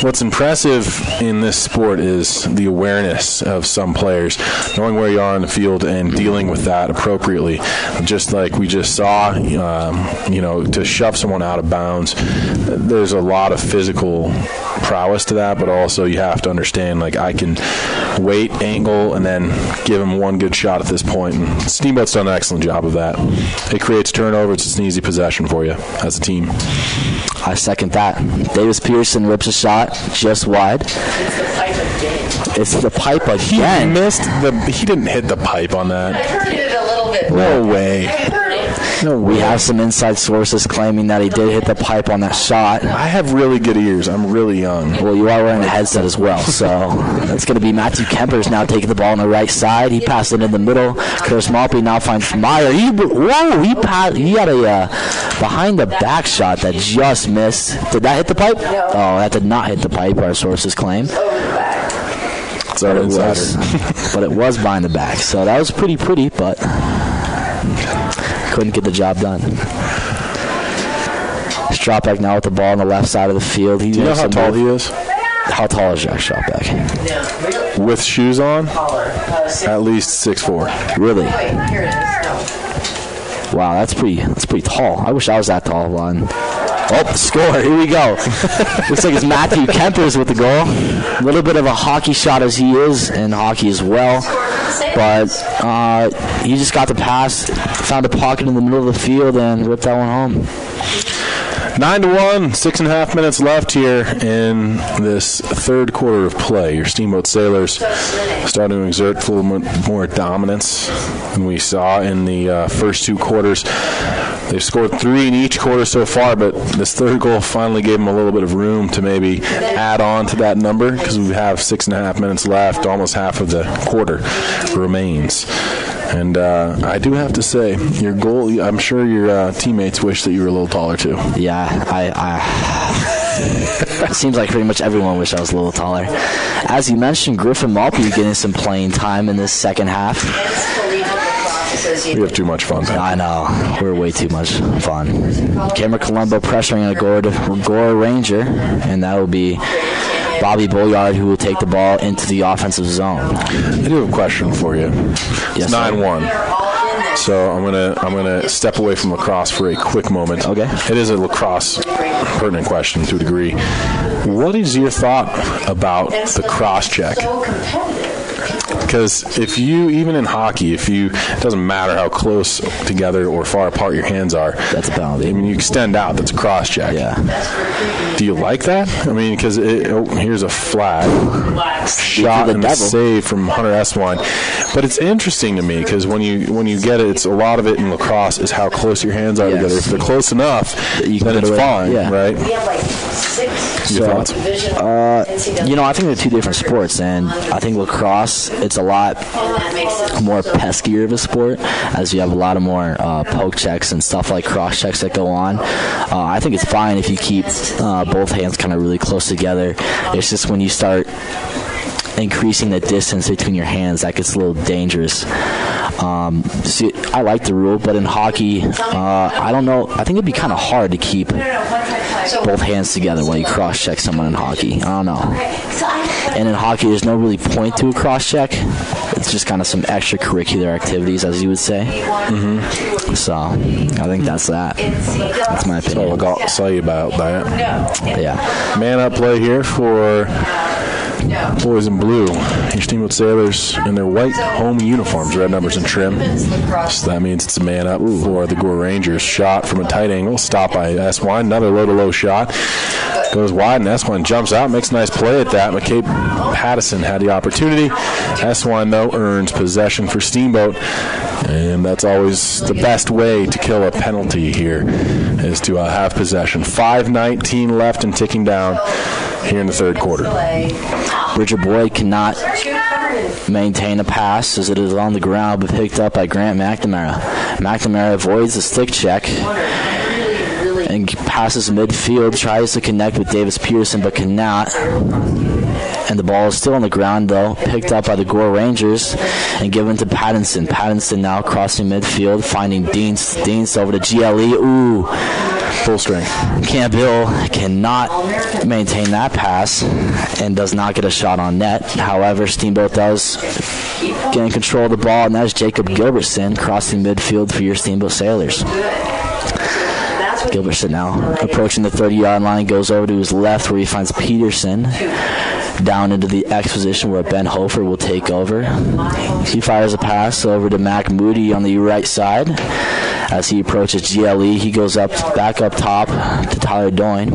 What's impressive in this sport is the awareness of some players, knowing where you are on the field and dealing with that appropriately. Just like we just saw, to shove someone out of bounds, there's a lot of physical prowess to that, but also you have to understand, like, I can wait, angle, and then give him one good shot at this point. And Steamboat's done an excellent job of that. It creates turnovers. It's an easy possession for you as a team. I second that. Davis Pearson rips a shot just wide. It's the pipe again. He didn't hit the pipe on that. I heard it a little bit. No way. No, we have some inside sources claiming that he did hit the pipe on that shot. I have really good ears. I'm really young. Well, you are wearing a headset as well, so it's going to be Matthew Kempers now taking the ball on the right side. He passed it in the middle. Chris Maltby now finds Meyer. He had a behind the back shot that just missed. Did that hit the pipe? No. Oh, that did not hit the pipe, our sources claim. But it was behind the back, so that was pretty, but couldn't get the job done. Stropbeck now with the ball on the left side of the field. Do you know how tall he is? How tall is Jack Stropbeck? No, really? With shoes on? Taller. At least 6'4". Really? Wait, here it is. No. Wow, that's pretty tall. I wish I was that tall, Lon. Oh, score. Here we go. Looks like it's Matthew Kempers with the goal. A little bit of a hockey shot as he is in hockey as well. But he just got the pass, found a pocket in the middle of the field, and ripped that one home. 9-1, 6.5 minutes left here in this third quarter of play. Your Steamboat Sailors starting to exert a little more dominance than we saw in the first 2 quarters. They've scored 3 in each quarter so far, but this third goal finally gave them a little bit of room to maybe add on to that number because we have 6.5 minutes left. Almost half of the quarter remains. And I do have to say, your goal, I'm sure your teammates wish that you were a little taller too. Yeah, it seems like pretty much everyone wished I was a little taller. As you mentioned, Griffin Maltby getting some playing time in this second half. We have too much fun. I know. We're way too much fun. Cameron Colombo pressuring a Gore Ranger, and that will be Bobby Boyard who will take the ball into the offensive zone. I do have a question for you. It's 9-1. So I'm gonna step away from lacrosse for a quick moment. Okay. It is a lacrosse pertinent question to a degree. What is your thought about the cross check? Because if you, even in hockey, it doesn't matter how close together or far apart your hands are. That's a penalty. I mean, you extend out. That's a cross check. Yeah. Do you like that? I mean, because here's a flag. Shot and a save from Hunter Eswine. But it's interesting to me because when you get it, it's a lot of it in lacrosse is how close your hands are together. If they're close enough, then it's fine, right? We have like 6 Your thoughts? I think they're two different sports, and I think lacrosse, it's a lot more peskier of a sport, as you have a lot of more poke checks and stuff like cross checks that go on. I think it's fine if you keep both hands kind of really close together. It's just when you start increasing the distance between your hands, that gets a little dangerous. I like the rule, but in hockey, I don't know. I think it'd be kind of hard to keep both hands together when you cross-check someone in hockey. I don't know. And in hockey, there's no really point to a cross-check. It's just kind of some extracurricular activities, as you would say. Mm-hmm. So I think that's that. That's my opinion. So I'll say about that. Yeah. Man-up play here for boys in blue. Your Steamboat Sailors in their white home uniforms, red numbers and trim. So that means it's a man up for the Gore Rangers. Shot from a tight angle, stopped by Eswine. Another low-to-low shot. Goes wide, and Eswine jumps out, makes a nice play at that. McCabe Pattison had the opportunity. Eswine, though, earns possession for Steamboat. And that's always the best way to kill a penalty here, is to have possession. 5:19 left and ticking down here in the third quarter. Bridger Boyd cannot maintain a pass as it is on the ground, but picked up by Grant McNamara. McNamara avoids the stick check and passes midfield, tries to connect with Davis Peterson, but cannot. And the ball is still on the ground, though, picked up by the Gore Rangers and given to Pattinson. Pattinson now crossing midfield, finding Deans. Deans over to GLE. Ooh. Full strength. Campbell cannot maintain that pass and does not get a shot on net. However, Steamboat does gain control of the ball, and that is Jacob Gilbertson crossing midfield for your Steamboat Sailors. Gilbertson now approaching the 30-yard line, goes over to his left where he finds Peterson. Down into the X position where Ben Hofer will take over. He fires a pass over to Mac Moody on the right side. As he approaches GLE, he goes back up top to Tyler Doyne.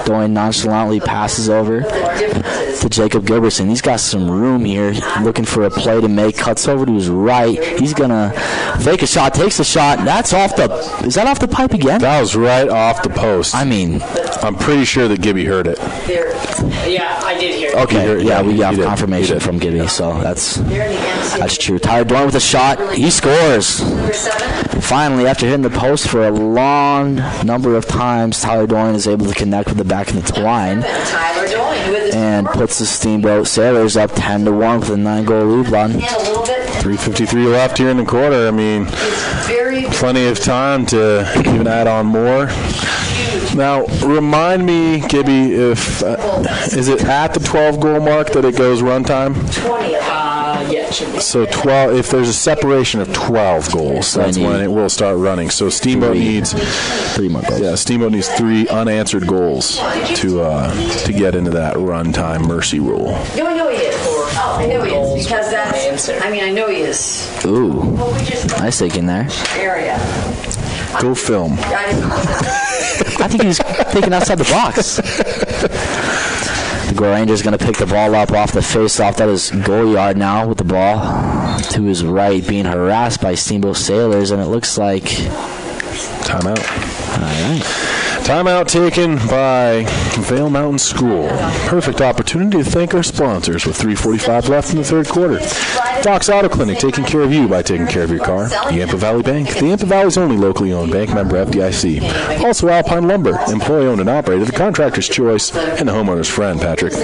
Doyne nonchalantly passes over to Jacob Gilbertson. He's got some room here, looking for a play to make. Cuts over to his right. He's gonna fake a shot, takes a shot. Is that off the pipe again? That was right off the post. I mean, I'm pretty sure that Gibby heard it. Yeah, I did hear it. Okay, yeah, we got confirmation from Gibby, so that's true. Tyler Doyne with a shot. He scores. Finally, after hitting the post for a long number of times, Tyler Doyne is able to connect with the back of the twine and puts the Steamboat Sailors up 10-1 with a 9-goal lead run. 3:53 left here in the quarter. I mean, plenty of time to even add on more. Now, remind me, Gibby, if is it at the 12-goal mark that it goes runtime? 20. Yeah, it should be. So 12. If there's a separation of 12 goals, that's when it will start running. So Steamboat needs 3 more goals. Yeah, Steamboat needs 3 unanswered goals to get into that runtime mercy rule. No, I know he is. I know he is because that's. I mean, I know he is. Ooh, nice take in there. Area. Go film. I think he's thinking outside the box. The Gore Rangers going to pick the ball up off the face-off. That is goal yard now with the ball to his right, being harassed by Steamboat Sailors, and it looks like timeout. All right. Timeout taken by Vail Mountain School. Perfect opportunity to thank our sponsors with 3:45 left in the third quarter. Fox Auto Clinic, taking care of you by taking care of your car. The Yampa Valley Bank, the Yampa Valley's only locally owned bank, member FDIC. Also Alpine Lumber, employee owned and operated, the contractor's choice, and the homeowner's friend, Patrick.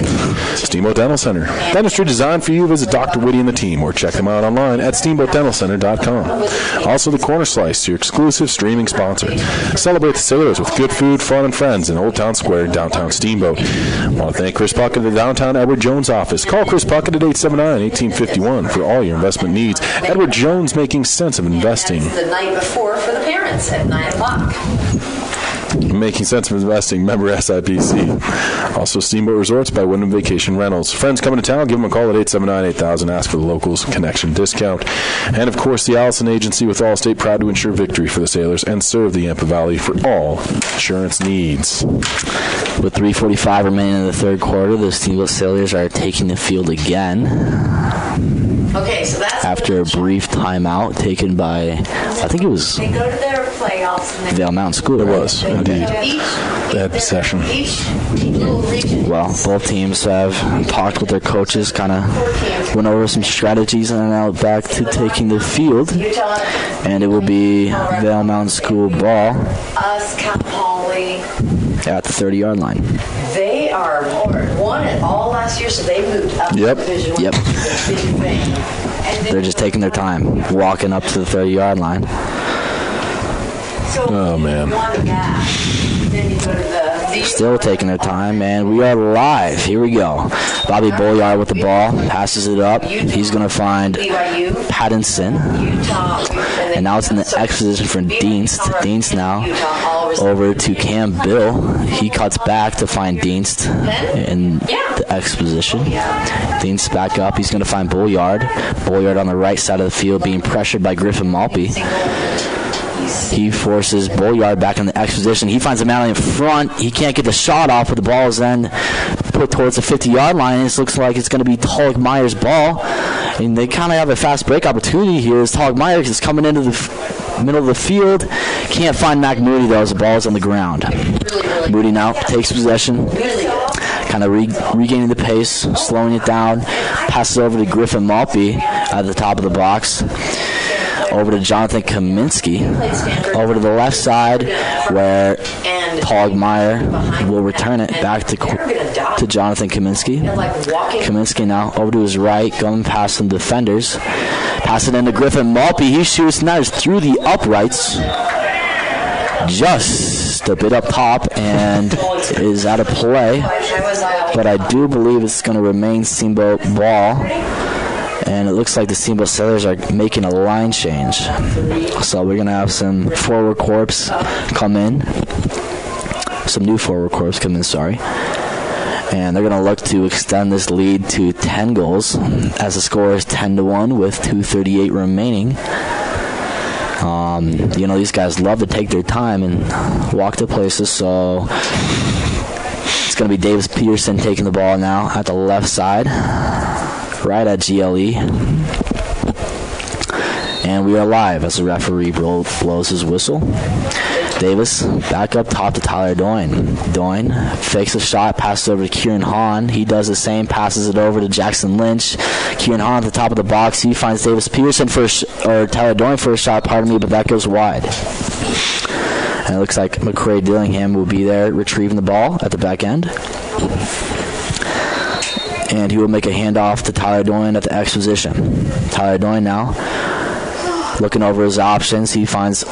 Steamboat Dental Center, dentistry designed for you. Visit Dr. Whitty and the team, or check them out online at steamboatdentalcenter.com. Also the Corner Slice, your exclusive streaming sponsor. Celebrate the Sailors with good food, fun, and friends in Old Town Square, downtown Steamboat. I want to thank Chris Puckett at the downtown Edward Jones office. Call Chris Puckett at 879-1851 for all your investment needs. Edward Jones, making sense of investing. The night before for the parents at 9 o'clock. Making sense of investing. Member SIPC. Also, Steamboat Resorts by Wyndham Vacation Rentals. Friends coming to town, give them a call at 879-8000. Ask for the locals connection discount. And, of course, the Allison Agency with Allstate, proud to ensure victory for the Sailors and serve the Yampa Valley for all insurance needs. With 3:45 remaining in the third quarter, the Steamboat Sailors are taking the field again. Okay, so that's after a brief timeout taken by, I think it was They go to their playoffs and Vail Mountain School. It was, indeed. They had possession. each little region. Well, both teams have talked with their coaches, kind of went over some strategies, and are now back to taking the field. And it will be Vail Mountain School ball Us, Cal Poly. at the 30-yard line. They are won it all last year, so they moved up. Yep. to Division Yep. One. Big thing. And then They're just taking their time, walking up to the 30-yard line. so Oh, man. you won that. Then you go to the Still taking their time, and we are live. Here we go. Bobby Boyard with the ball, passes it up. He's going to find Pattinson. And now it's in the X position for Dienst. Dienst now over to Cam Bill. He cuts back to find Dienst in the X position. Dienst back up. He's going to find Boyard. Boyard on the right side of the field being pressured by Griffin Malpe. He forces Boyard back in the X position. He finds a man in front. He can't get the shot off, but the ball is then put towards the 50-yard line. And it looks like it's going to be Tolgmeyer's ball. And they kind of have a fast break opportunity here as Tolgmeyer is coming into the middle of the field. Can't find Mac Moody, though, as the ball is on the ground. Moody now takes possession. Kind of regaining the pace, slowing it down. Passes over to Griffin Malpe at the top of the box. Over to Jonathan Kaminsky. Over to the left side where Tolgmeyer will return it back to Jonathan Kaminsky. Kaminsky now over to his right, going past some defenders. Pass it into Griffin Malpe. He shoots, and that is through the uprights. Just a bit up top and is out of play. But I do believe it's going to remain Steamboat ball. And it looks like the Steamboat Sailors are making a line change. So we're going to have some forward corps come in. Some new forward corps come in, sorry. And they're going to look to extend this lead to 10 goals as the score is 10-1 with 2:38 remaining. These guys love to take their time and walk to places, so it's going to be Davis Peterson taking the ball now at the left side. Right at GLE. And we are live as the referee blows his whistle. Davis back up top to Tyler Doyne. Doyne fakes a shot, passes over to Kieran Hahn. He does the same, passes it over to Jackson Lynch. Kieran Hahn at the top of the box. He finds Davis Peterson or Tyler Doyne for a shot, but that goes wide. And it looks like McCray Dillingham will be there retrieving the ball at the back end. And he will make a handoff to Tyler Doyne at the X position. Tyler Doyne now looking over his options. He finds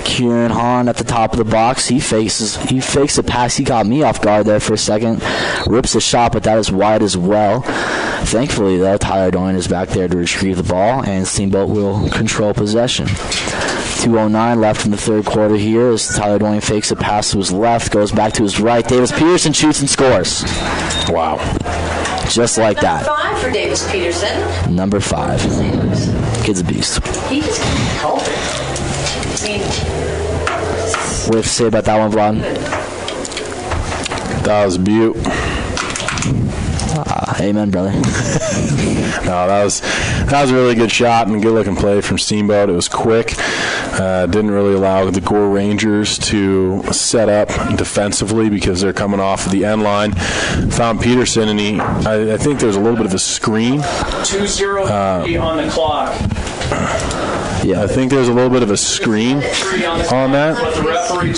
Kieran Hahn at the top of the box. He fakes a pass. He caught me off guard there for a second. Rips the shot, but that is wide as well. Thankfully, though, Tyler Doyne is back there to retrieve the ball, and Steamboat will control possession. 2:09 left in the third quarter here as Tyler Doyne fakes a pass to his left, goes back to his right. Davis Peterson shoots and scores. Wow. Just like that. Number 5 for Davis Peterson. Number 5. Kid's a beast. He just can't help it. I mean, What do you have to say about that one, Vlad? That was beaut. Amen, brother. No, that was a really good shot and a good-looking play from Steamboat. It was quick. Didn't really allow the Gore Rangers to set up defensively because they're coming off of the end line. Found Peterson, and I think there's a little bit of a screen. 2:03 on the clock. Yeah, I think there's a little bit of a screen on that.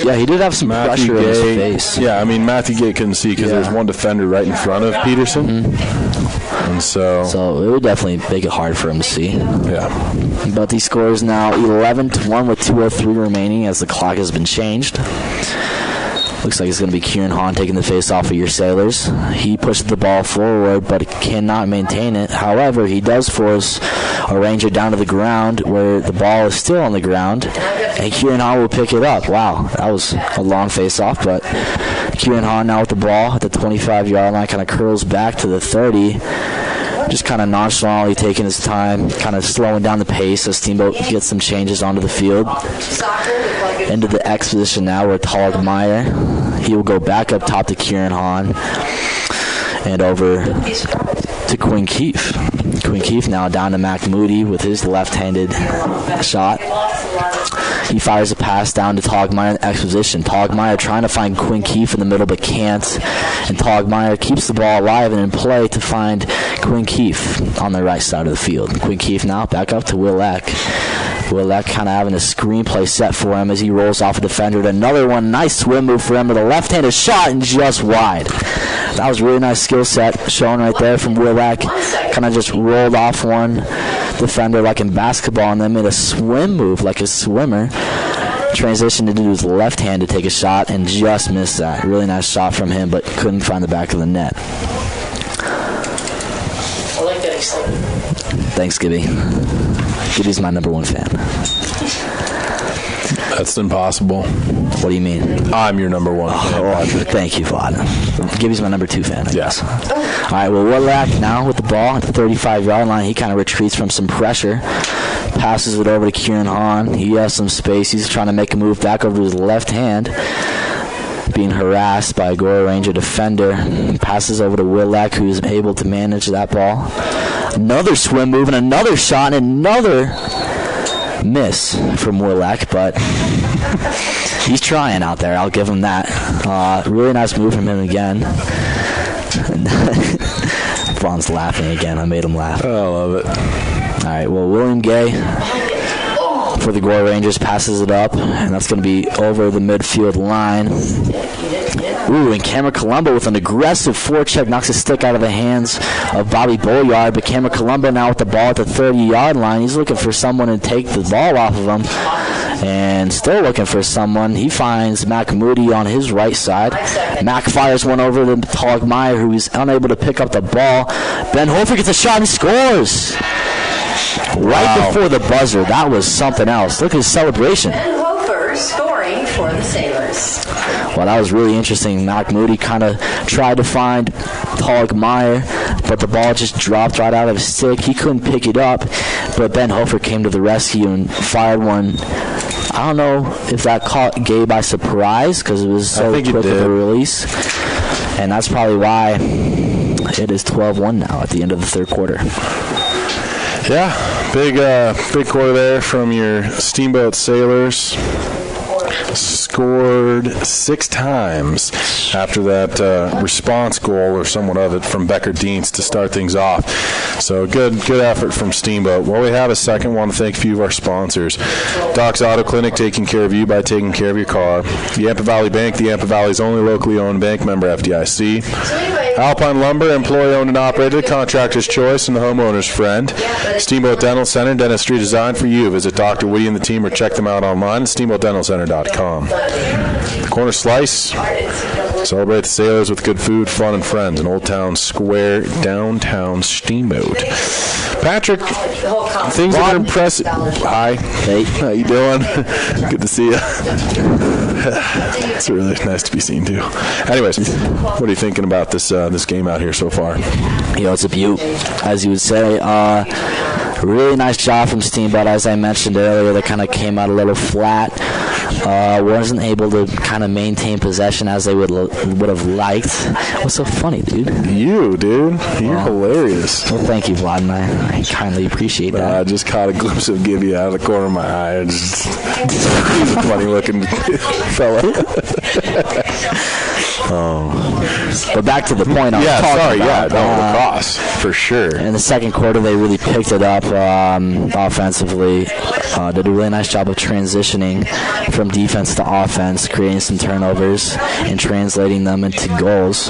Yeah, he did have some pressure in his face. Yeah, I mean, Matthew Gay couldn't see because there's one defender right in front of Peterson. Mm-hmm. And so it would definitely make it hard for him to see. Yeah. But the score is now 11-1 with 2:03 remaining as the clock has been changed. Looks like it's going to be Kieran Hahn taking the face off of your Sailors. He pushes the ball forward, but cannot maintain it. However, he does force a Ranger down to the ground where the ball is still on the ground. And Kieran Hahn will pick it up. Wow, that was a long face-off, but Kieran Hahn now with the ball at the 25-yard line, kind of curls back to the 30. Just kind of nonchalantly taking his time, kind of slowing down the pace as Steamboat gets some changes onto the field. Into the X position now with Togmeyer. He will go back up top to Kieran Hahn and over to Quinn Keefe. Quinn Keefe now down to Mac Moody with his left-handed shot. He fires a pass down to Togmeyer in the X position. Togmeyer trying to find Quinn Keefe in the middle, but can't. And Togmeyer keeps the ball alive and in play to find Quinn Keefe on the right side of the field. Quinn Keefe now back up to Will Eck. Will Eck kind of having a screenplay set for him as he rolls off a defender. Another one, nice swim move for him with a left-handed shot and just wide. That was a really nice skill set shown right there from Will Eck. Kind of just rolled off one defender like in basketball and then made a swim move like a swimmer. Transitioned into his left hand to take a shot and just missed that. Really nice shot from him, but couldn't find the back of the net. I like that excitement. Thanks, Gibby. Gibby's my number one fan. That's impossible. What do you mean? I'm your number one fan. Thank you, Vlad. Gibby's my number two fan, I guess. Yes. All right, well, Willak now with the ball at the 35-yard line. He kind of retreats from some pressure. Passes it over to Kieran Hahn. He has some space. He's trying to make a move back over to his left hand. Being harassed by a Gore Ranger defender. Passes over to Willak, who is able to manage that ball. Another swim move and another shot and another miss from Willak, but he's trying out there. I'll give him that. Really nice move from him again. Vaughn's laughing again. I made him laugh. Oh, I love it. All right, well, William Gay for the Gore Rangers passes it up, and that's going to be over the midfield line. Ooh, and Cameron Colombo with an aggressive forecheck knocks a stick out of the hands of Bobby Boyard, but Cameron Colombo now with the ball at the 30-yard line. He's looking for someone to take the ball off of him, and still looking for someone. He finds Mac Moody on his right side. Mac fires one over to Togmeyer, who is unable to pick up the ball. Ben Holford gets a shot and scores. Right before the buzzer. That was something else. Look at his celebration. Ben Hofer scoring for the Sailors. Well, that was really interesting. Mac Moody kind of tried to find Togmeyer, but the ball just dropped right out of his stick. He couldn't pick it up, but Ben Hofer came to the rescue and fired one. I don't know if that caught Gay by surprise because it was so quick of a release, and that's probably why it is 12-1 now at the end of the third quarter. Yeah, big quarter there from your Steamboat Sailors. Scored 6 times after that response goal, or somewhat of it, from Becker Deans to start things off. So good effort from Steamboat. While we have a second, I want to thank a few of our sponsors. Doc's Auto Clinic, taking care of you by taking care of your car. The Yampa Valley Bank, the Yampa Valley's only locally owned bank, member FDIC. Alpine Lumber, employee-owned and operated, contractor's choice, and the homeowner's friend. Steamboat Dental Center, dentistry designed for you. Visit Dr. Woody and the team or check them out online at steamboatdentalcenter.com. The Corner Slice. Celebrate the Sailors with good food, fun, and friends in Old Town Square, downtown Steamboat. Patrick, things that are impressive. Hi. Hey. How you doing? Good to see you. It's really nice to be seen, too. Anyways, what are you thinking about this game out here so far? You know, it's a beaut, as you would say. Really nice job from Steamboat. As I mentioned earlier, they kind of came out a little flat. Wasn't able to kind of maintain possession as they would have liked. What's so funny, dude? You, dude. You're hilarious. Well, thank you, Vlad, and I kindly appreciate that. I just caught a glimpse of Gibby out of the corner of my eye. He's a funny-looking fella. But back to the point I was talking about. Lacrosse, for sure. In the second quarter, they really picked it up offensively. Did a really nice job of transitioning from defense to offense, creating some turnovers and translating them into goals.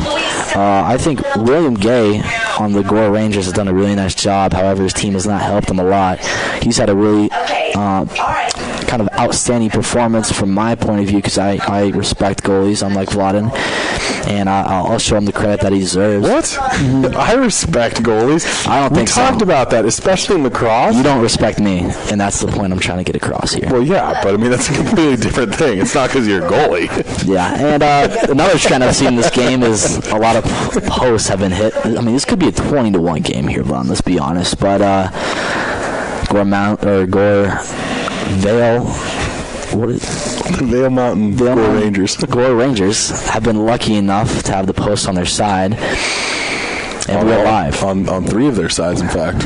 I think William Gay on the Gore Rangers has done a really nice job. However, his team has not helped him a lot. He's had a really kind kind of outstanding performance from my point of view because I respect goalies, unlike Vladin, and I'll show him the credit that he deserves. What? I respect goalies. I don't think so. We talked about that, especially in lacrosse. You don't respect me, and that's the point I'm trying to get across here. Well, yeah, but I mean, that's a completely different thing. It's not because you're a goalie. Yeah, and another trend I've seen in this game is a lot of posts have been hit. I mean, this could be a 20-1 game here, Vaughn, let's be honest. But Vail, Vail Mountain Gore Rangers. Gore Rangers have been lucky enough to have the post on their side. And we're live. On 3 of their sides, in fact.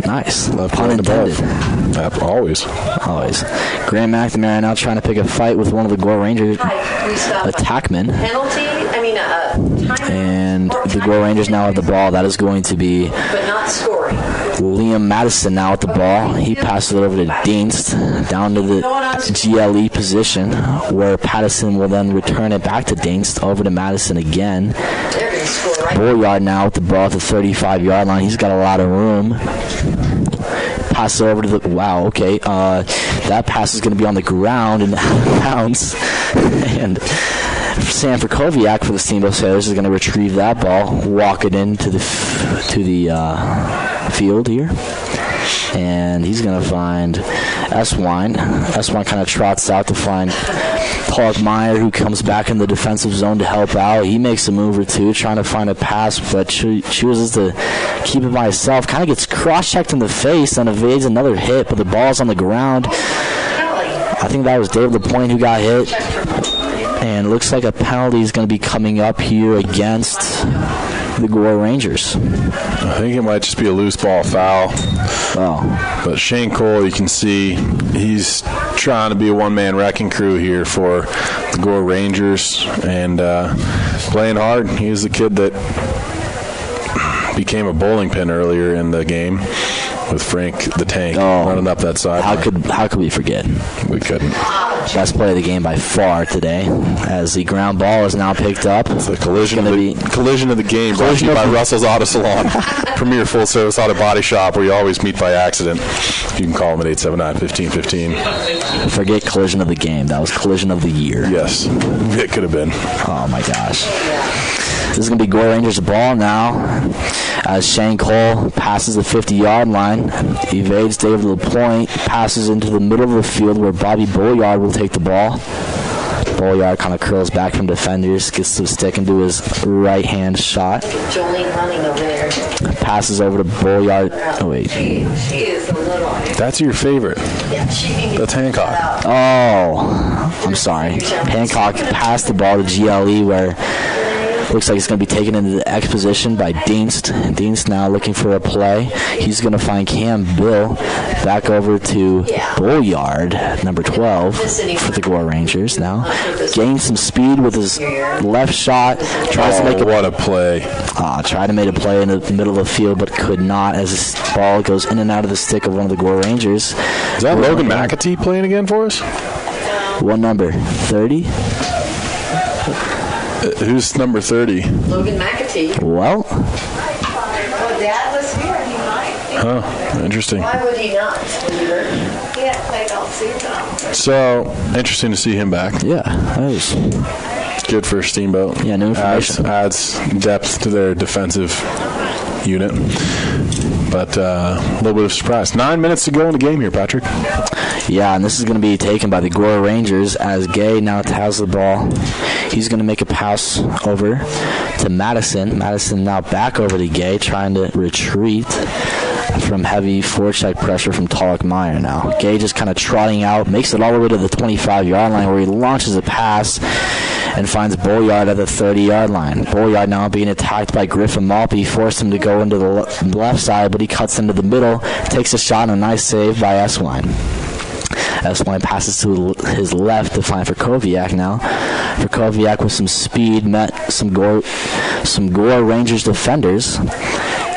Nice. Pun intended. Always. Graham McNamara now trying to pick a fight with one of the Gore Rangers attackmen. Penalty? And the Gore Rangers now have the ball. That is going to be But not scoring. Liam Madison now at the ball. He passes it over to Dienst down to the GLE position where Patterson will then return it back to Dienst over to Madison again. They're going to score right. Boyard now at the ball at the 35-yard line. He's got a lot of room. Pass it over to the... Wow, okay. That pass is going to be on the ground and out of bounds. And Sam Koviak for the Steamboat Sailors is going to retrieve that ball, walk it into the field here. And he's going to find Eswine. Eswine kind of trots out to find Meyer, who comes back in the defensive zone to help out. He makes a move or two, trying to find a pass, but chooses to keep it by himself. Kind of gets cross-checked in the face and evades another hit, but the ball's on the ground. I think that was Dave LaPointe who got hit. And it looks like a penalty is going to be coming up here against the Gore Rangers. I think it might just be a loose ball foul. Oh. But Shane Cole, you can see he's trying to be a one-man wrecking crew here for the Gore Rangers and playing hard. He's the kid that became a bowling pin earlier in the game with Frank the Tank running up that side. How could we forget? We couldn't. Best play of the game by far today, as the ground ball is now picked up. It's the collision of the game brought to you by Russell's Auto Salon, premier full-service auto body shop where you always meet by accident. You can call them at 879-1515. Forget collision of the game. That was collision of the year. Yes, it could have been. Oh, my gosh. This is going to be Gore Rangers' ball now, as Shane Cole passes the 50-yard line, evades Dave LaPointe, passes into the middle of the field where Bobby Boyard will take the ball. Boyard kind of curls back from defenders, gets to the stick and do his right-hand shot. Jolene running over there. Passes over to Boyard. Oh, wait. She is a little... That's your favorite. Yeah, That's Hancock. Oh, I'm sorry. Hancock passed the ball to GLE where... Looks like it's going to be taken into the X position by Dienst. Dienst now looking for a play. He's going to find Cam Bill back over to Boyard, number 12, for the Gore Rangers now. Gains some speed with his left shot. Tries to make what a play. Tried to make a play in the middle of the field, but could not as this ball goes in and out of the stick of one of the Gore Rangers. Is that Logan McAtee playing again for us? What number? 30? Who's number 30? Logan McAtee. Well, Dad was here. He might. Huh. Interesting. Why would he not? He hadn't played all season. So, interesting to see him back. Yeah, that was good for Steamboat. Yeah, new information. Adds depth to their defensive unit. But a little bit of surprise. 9 minutes to go in the game here, Patrick. Yeah, and this is going to be taken by the Gore Rangers as Gay now has the ball. He's going to make a pass over to Madison. Madison now back over to Gay, trying to retreat from heavy forecheck pressure from Meyer now. Gay just kind of trotting out, makes it all the way to the 25-yard line where he launches a pass and finds Boyard at the 30-yard line. Boyard now being attacked by Griffin Malpe, forced him to go into the left side, but he cuts into the middle, takes a shot, and a nice save by Eswine. Eswine passes to his left to find Koviak now. Koviak with some speed met some Gore Rangers defenders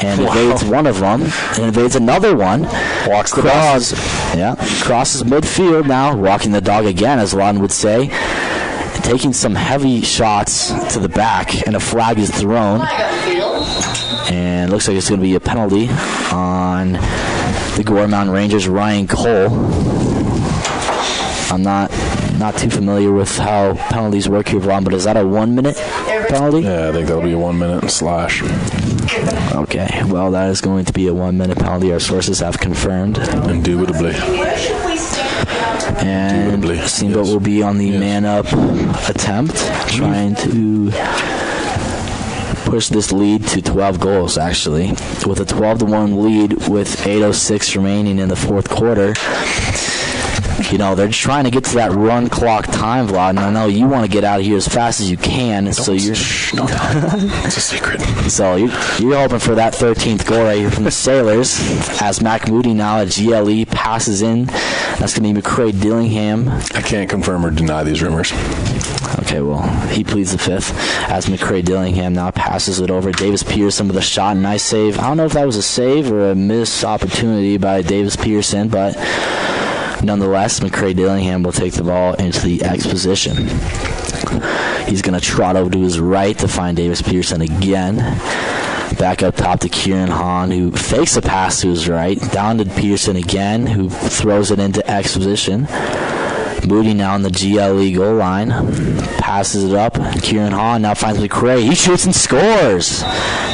and evades one of them and evades another one. Walks the dog. Yeah, crosses midfield now, walking the dog again, as Lawton would say. Taking some heavy shots to the back, and a flag is thrown. And it looks like it's going to be a penalty on the Gore Mountain Rangers' Ryan Cole. I'm not too familiar with how penalties work here, Vaughn, but is that a 1 minute penalty? Yeah, I think that'll be a 1 minute slash. Okay, well, that is going to be a 1 minute penalty. Our sources have confirmed. Indubitably. And Steamboat will be on the man-up attempt, trying to push this lead to 12 goals, actually. With a 12-1 lead with 8:06 remaining in the fourth quarter. You know, they're just trying to get to that run clock time, Vlad, and I know you want to get out of here as fast as you can, so you're... It's a secret. So you're hoping for that 13th goal right here from the Sailors, as Mac Moody now at GLE passes in. That's going to be McCray Dillingham. I can't confirm or deny these rumors. Okay, well, he pleads the fifth, as McCray Dillingham now passes it over. Davis Pearson with a shot, nice save. I don't know if that was a save or a missed opportunity by Davis Pearson, but... nonetheless, McCray Dillingham will take the ball into the X position. He's going to trot over to his right to find Davis Pearson again. Back up top to Kieran Hahn, who fakes a pass to his right. Down to Pearson again, who throws it into X position. Moody now on the GLE goal line. Passes it up. Kieran Hahn now finds McCray. He shoots and scores.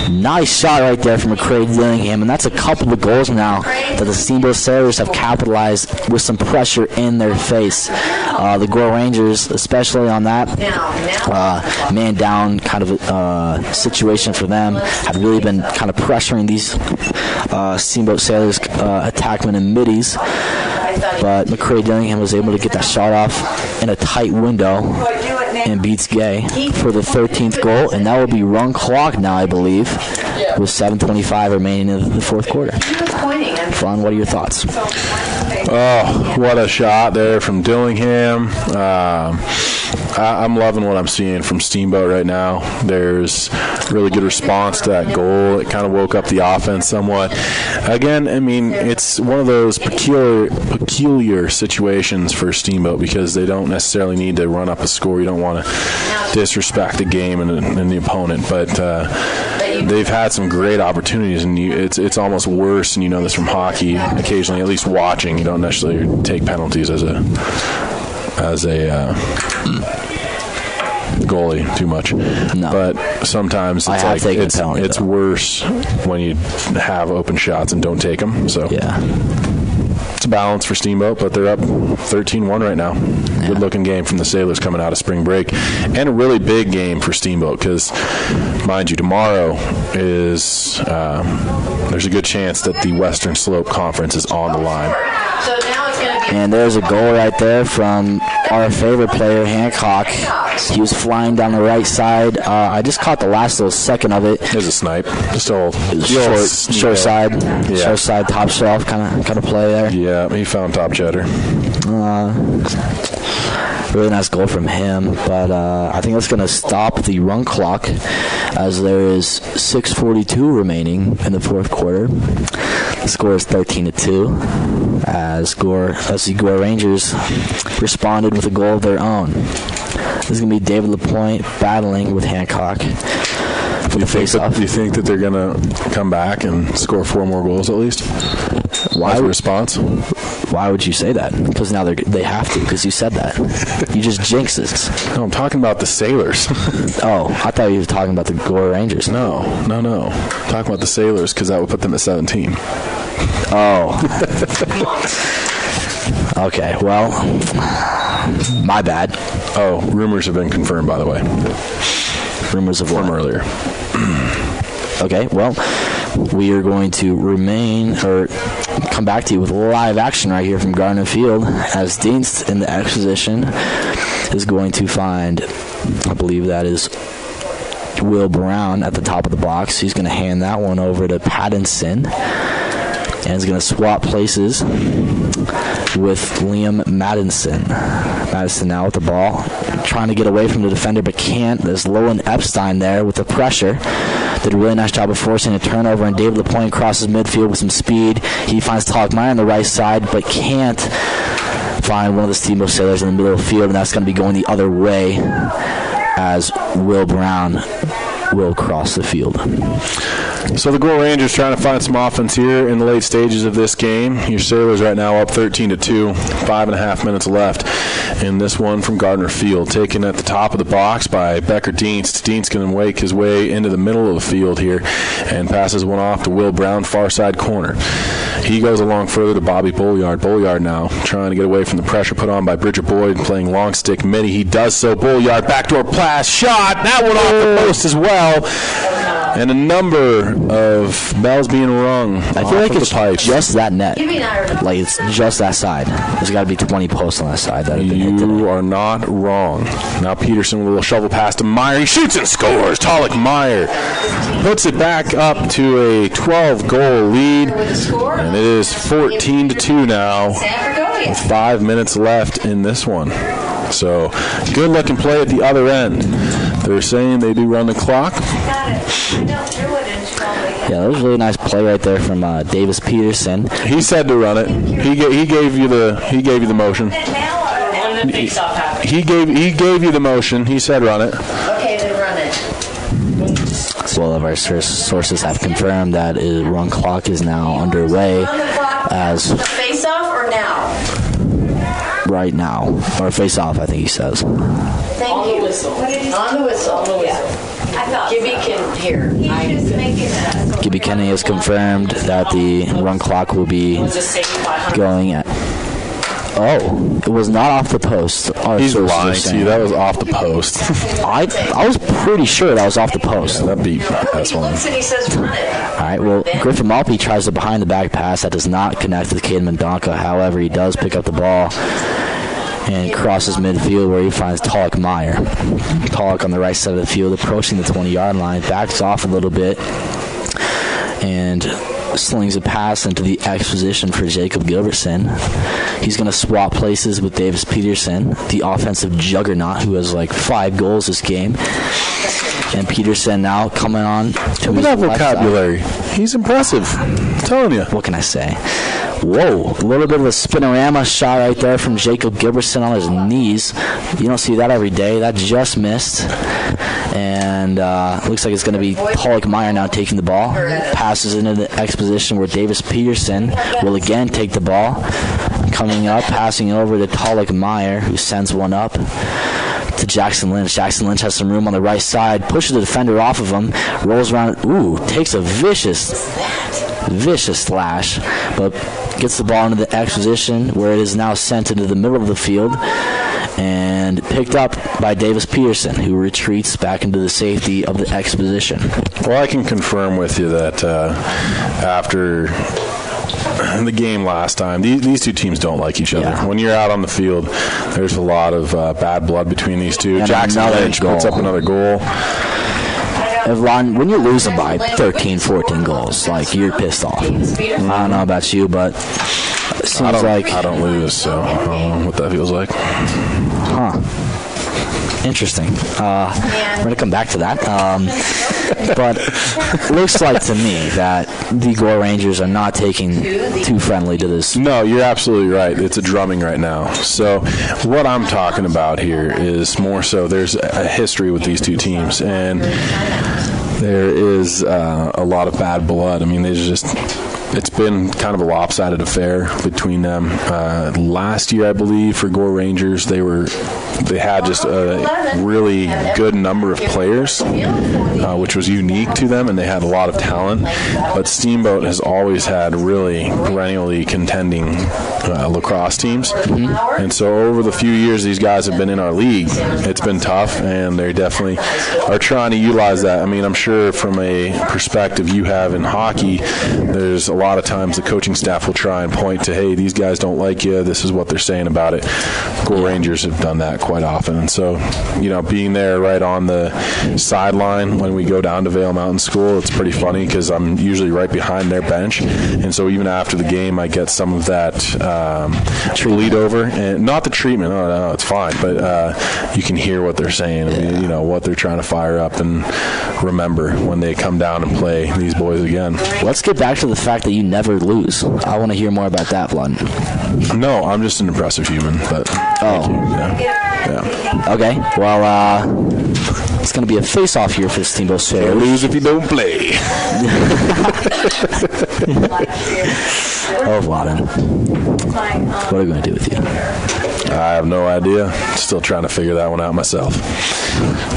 Nice shot right there from McCray Dillingham. And that's a couple of goals now that the Steamboat Sailors have capitalized with some pressure in their face. The Gore Rangers, especially on that man down kind of situation for them, have really been kind of pressuring these Steamboat Sailors attackmen and middies. But McCray Dillingham was able to get that shot off in a tight window and beats Gay for the 13th goal, and that will be run clock now, I believe, with 7:25 remaining in the fourth quarter. Fawn, what are your thoughts? Oh, what a shot there from Dillingham. I'm loving what I'm seeing from Steamboat right now. There's really good response to that goal. It kind of woke up the offense somewhat. Again, I mean, it's one of those peculiar situations for Steamboat because they don't necessarily need to run up a score. You don't want to disrespect the game and the opponent, but they've had some great opportunities, and it's almost worse, and you know this from hockey occasionally, at least watching. You don't necessarily take penalties as a goalie too much. No. But sometimes it's worse when you have open shots and don't take them. So yeah, it's a balance for Steamboat, but they're up 13-1 right now. Yeah. Good looking game from the Sailors coming out of spring break, and a really big game for Steamboat because, mind you, tomorrow is there's a good chance that the Western Slope Conference is on the line. So now it's going to be... And there's a goal right there from our favorite player, Hancock. He was flying down the right side. I just caught the last little second of it. It was a snipe. Just short side. Yeah. Short side, top shelf kind of play there. Yeah, he found top cheddar. Really nice goal from him, but I think that's going to stop the run clock as there is 6:42 remaining in the fourth quarter. The score is 13-2 as the Gore Rangers responded with a goal of their own. This is going to be David LaPointe battling with Hancock for the face-off. Do you think that they're going to come back and score 4 more goals at least? Why response? Why would you say that? Because now they have to, because you said that. You just jinxed it. No, I'm talking about the Sailors. Oh, I thought you were talking about the Gore Rangers. No. I'm talking about the Sailors because that would put them at 17. Oh. Okay, well, my bad. Oh, rumors have been confirmed, by the way. Rumors of what? From earlier. Okay, well, we are going to come back to you with live action right here from Gardner Field as Dienst in the X position is going to find, I believe that is Will Brown at the top of the box. He's going to hand that one over to Pattinson and is going to swap places with Liam Madison. Madison now with the ball, trying to get away from the defender but can't. There's Lowen Epstein there with the pressure. Did a really nice job of forcing a turnover, and David LaPointe crosses midfield with some speed. He finds Talkmeyer on the right side, but can't find one of the Steamboat Sailors in the middle of the field, and that's going to be going the other way as Will Brown will cross the field. So the Gore Rangers trying to find some offense here in the late stages of this game. Your Sailors right now up 13-2, 5.5 minutes left in this one from Gardner Field. Taken at the top of the box by Becker Dienst. Dienst going to wake his way into the middle of the field here and passes one off to Will Brown, far side corner. He goes along further to Bobby Bolliard. Bolliard now trying to get away from the pressure put on by Bridger Boyd, playing long stick mini. He does so. Bolliard, backdoor pass, shot. That one off the post as well. And a number of bells being rung. I feel like it's just that net. Like, it's just that side. There's got to be 20 posts on that side. You are not wrong. Now Peterson with a little shovel pass to Meyer. He shoots and scores. Talik Meyer puts it back up to a 12-goal lead. And it is 14-2 now with 5 minutes left in this one. So, good-looking play at the other end. They're saying they do run the clock. Yeah, that was a really nice play right there from Davis Peterson. He said to run it. He gave you the motion. He gave you the motion. He said run it. Okay, then run it. Well, of our sources have confirmed that run clock is now underway. As face off or now? Right now, or face off, I think he says. Thank you. On the whistle. Yeah. I thought Gibby can hear. Gibby Kenny has confirmed that the run clock will be going at. Oh, it was not off the post. He's lying to you. That was off the post. I was pretty sure that was off the post. That beat that's one. Looks and he says run it. All right, well, Griffin Malpe tries the behind-the-back pass. That does not connect with Caden Mendonca. However, he does pick up the ball and crosses midfield where he finds Talik Meyer. Talik on the right side of the field, approaching the 20-yard line, backs off a little bit, and slings a pass into the X position for Jacob Gilbertson. He's going to swap places with Davis Peterson, the offensive juggernaut who has like 5 goals this game. And Peterson now coming on to his that vocabulary. He's impressive. I'm telling you. What can I say? Whoa, a little bit of a spinorama shot right there from Jacob Gilbertson on his knees. You don't see that every day. That just missed. And looks like it's going to be Talik Meyer now taking the ball. Passes into the X position where Davis Peterson will again take the ball. Coming up, passing over to Talik Meyer, who sends one up to Jackson Lynch. Jackson Lynch has some room on the right side, pushes the defender off of him, rolls around, takes a vicious slash, but gets the ball into the X position where it is now sent into the middle of the field and picked up by Davis Peterson, who retreats back into the safety of the X position. Well, I can confirm with you that after the game last time, these two teams don't like each other. Yeah. When you're out on the field, there's a lot of bad blood between these two. And Jackson Lynch puts up another goal. When you're losing by 13, 14 goals, like, you're pissed off. I don't know about you, but it seems like I don't lose, so I don't know what that feels like. Huh. Interesting. We're going to come back to that. But it looks like to me that the Gore Rangers are not taking too friendly to this. No, you're absolutely right. It's a drumming right now. So what I'm talking about here is more so there's a history with these two teams, and there is a lot of bad blood. I mean, it's been kind of a lopsided affair between them. Last year, I believe, for Gore Rangers, they had just a really good number of players, which was unique to them, and they had a lot of talent. But Steamboat has always had really perennially contending lacrosse teams. Mm-hmm. And so over the few years these guys have been in our league, it's been tough, and they definitely are trying to utilize that. I mean, I'm sure from a perspective you have in hockey, there's a lot of times the coaching staff will try and point to, hey, these guys don't like you, this is what they're saying about it. Gore Rangers have done that quite often. And so, being there right on the sideline when we go down to Vail Mountain School, it's pretty funny because I'm usually right behind their bench. And so even after the game, I get some of that lead over. And not the treatment, no, it's fine. But you can hear what they're saying, what they're trying to fire up and remember when they come down and play these boys again. Let's get back to the fact that you never lose. I want to hear more about that, Vlad. No, I'm just an impressive human, but yeah. Okay, well, It's going to be a face-off here for the Steamboat Sailors. Can't lose if you don't play. Oh, Vladen. What are we going to do with you? I have no idea. Still trying to figure that one out myself.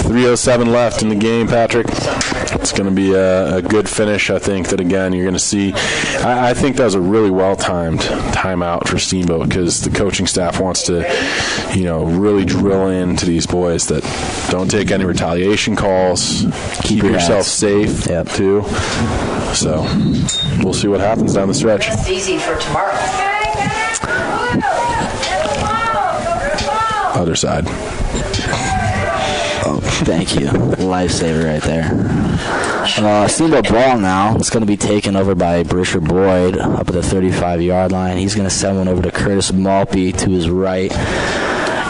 3:07 left in the game, Patrick. It's going to be a good finish, I think, that, again, you're going to see. I think that was a really well-timed timeout for Steamboat because the coaching staff wants to, really drill into these boys that don't take any retaliation calls. Keep yourself safe, too. So we'll see what happens down the stretch. That's easy for tomorrow. Other side. Oh, thank you. Lifesaver right there. Steamboat ball now. It's going to be taken over by Brisher Boyd up at the 35-yard line. He's going to send one over to Curtis Malpe to his right.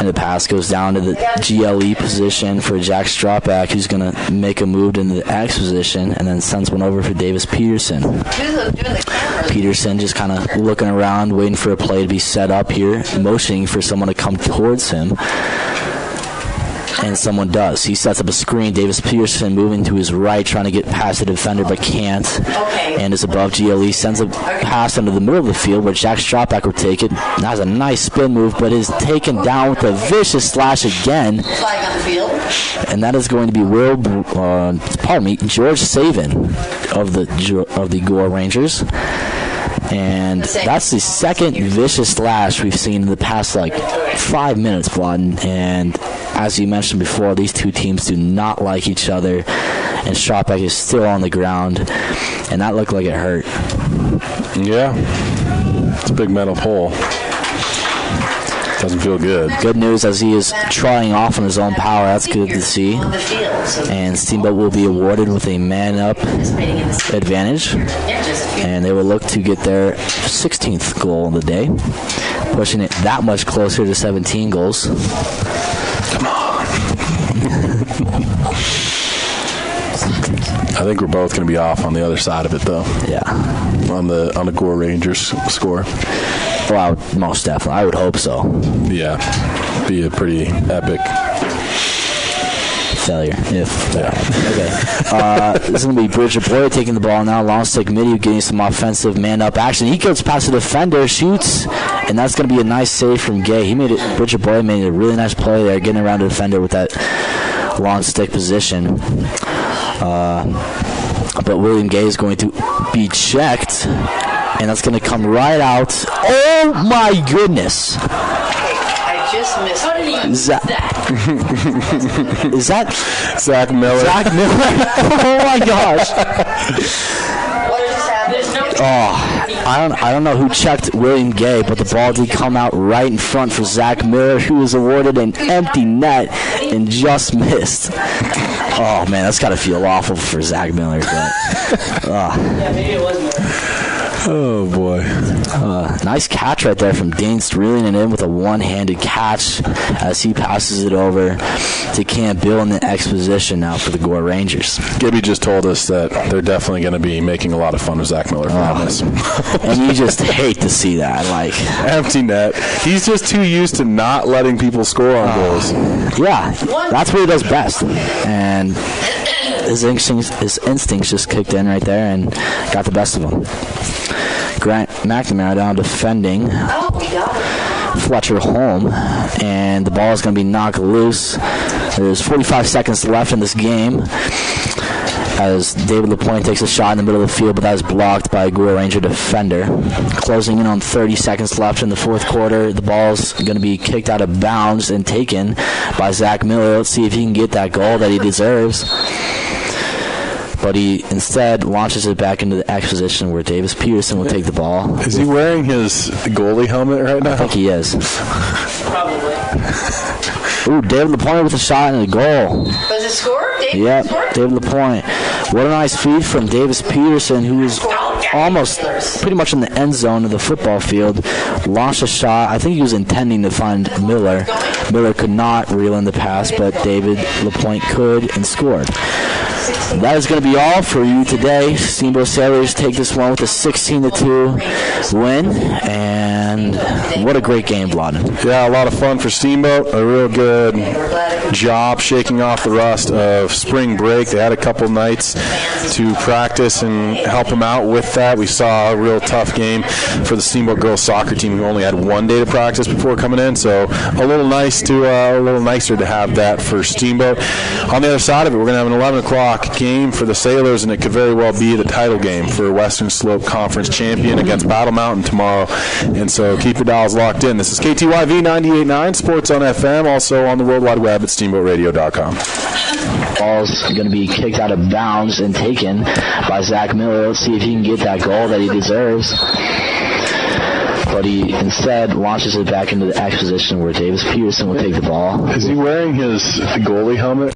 And the pass goes down to the GLE position for Jack Stropback, who's going to make a move into the X position and then sends one over for Davis Peterson. Peterson just kind of looking around, waiting for a play to be set up here, motioning for someone to come towards him. And someone does. He sets up a screen. Davis Peterson moving to his right, trying to get past the defender, but can't. And is above GLE. Sends a pass into the middle of the field where Jack Stropback will take it. That's a nice spin move, but is taken down with a vicious slash again. And that is going to be George Savin of the Gore Rangers. And that's the second vicious slash we've seen in the past 5 minutes, Vladen. And as you mentioned before, these two teams do not like each other. And Stropback is still on the ground. And that looked like it hurt. Yeah. It's a big metal pole. Doesn't feel good. Good news as he is trying off on his own power. That's good to see. And Steamboat will be awarded with a man-up advantage. And they will look to get their 16th goal of the day, pushing it that much closer to 17 goals. Come on. I think we're both going to be off on the other side of it, though. Yeah. On the Gore Rangers score. Well, most definitely. I would hope so. Yeah. Be a pretty epic failure. Okay. This is going to be Bridger Boyd taking the ball now. Long stick midi, getting some offensive man-up action. He goes past the defender, shoots, and that's going to be a nice save from Gay. Bridger Boyd made a really nice play there, getting around the defender with that long stick position. But William Gay is going to be checked, and that's going to come right out. Oh, my goodness. I just missed it. Is that Zach Miller? Zach Miller? Oh, my gosh. What just happened? Oh, I don't know who checked William Gay, but the ball did come out right in front for Zach Miller, who was awarded an empty net and just missed. Oh, man, that's got to feel awful for Zach Miller. But, Yeah, maybe it was Miller. Oh, boy. Nice catch right there from Deans, reeling it in with a one-handed catch as he passes it over to Cam Bill in the X position now for the Gore Rangers. Gibby just told us that they're definitely going to be making a lot of fun of Zach Miller from this. And you just hate to see that. Empty net. He's just too used to not letting people score on goals. Yeah, that's what he does best. And his instincts just kicked in right there and got the best of him. Grant McNamara down defending Fletcher Holm, and the ball is going to be knocked loose. There's 45 seconds left in this game as David LaPointe takes a shot in the middle of the field, but that is blocked by a Gore Ranger defender. Closing in on 30 seconds left in the fourth quarter. The ball's going to be kicked out of bounds and taken by Zach Miller. Let's see if he can get that goal that he deserves. But he instead launches it back into the X position where Davis Peterson will take the ball. Is he wearing his goalie helmet right now? I think he is. Probably. Ooh, David LaPointe with a shot and a goal. Was it score? Yep, David LaPointe. What a nice feed from Davis Peterson, who was almost pretty much in the end zone of the football field. Launched a shot. I think he was intending to find Miller. Miller could not reel in the pass, but David LaPointe could and scored. that is going to be all for you today. Steamboat Sailors take this one with a 16-2 win, and what a great game, Vladden. Yeah, a lot of fun for Steamboat. A real good job shaking off the rust of spring break. They had a couple nights to practice and help them out with that. We saw a real tough game for the Steamboat girls soccer team, who only had one day to practice before coming in. So a little nicer to have that for Steamboat. On the other side of it, we're going to have an 11 o'clock game for the Sailors, and it could very well be the title game for Western Slope Conference champion against Battle Mountain tomorrow. And so keep your dials locked in. This is KTYV 98.9 Sports on FM, also on the World Wide Web at steamboatradio.com. Ball's going to be kicked out of bounds and taken by Zach Miller. Let's see if he can get that goal that he deserves. But he instead launches it back into the X position where Davis Peterson will take the ball. Is he wearing his goalie helmet?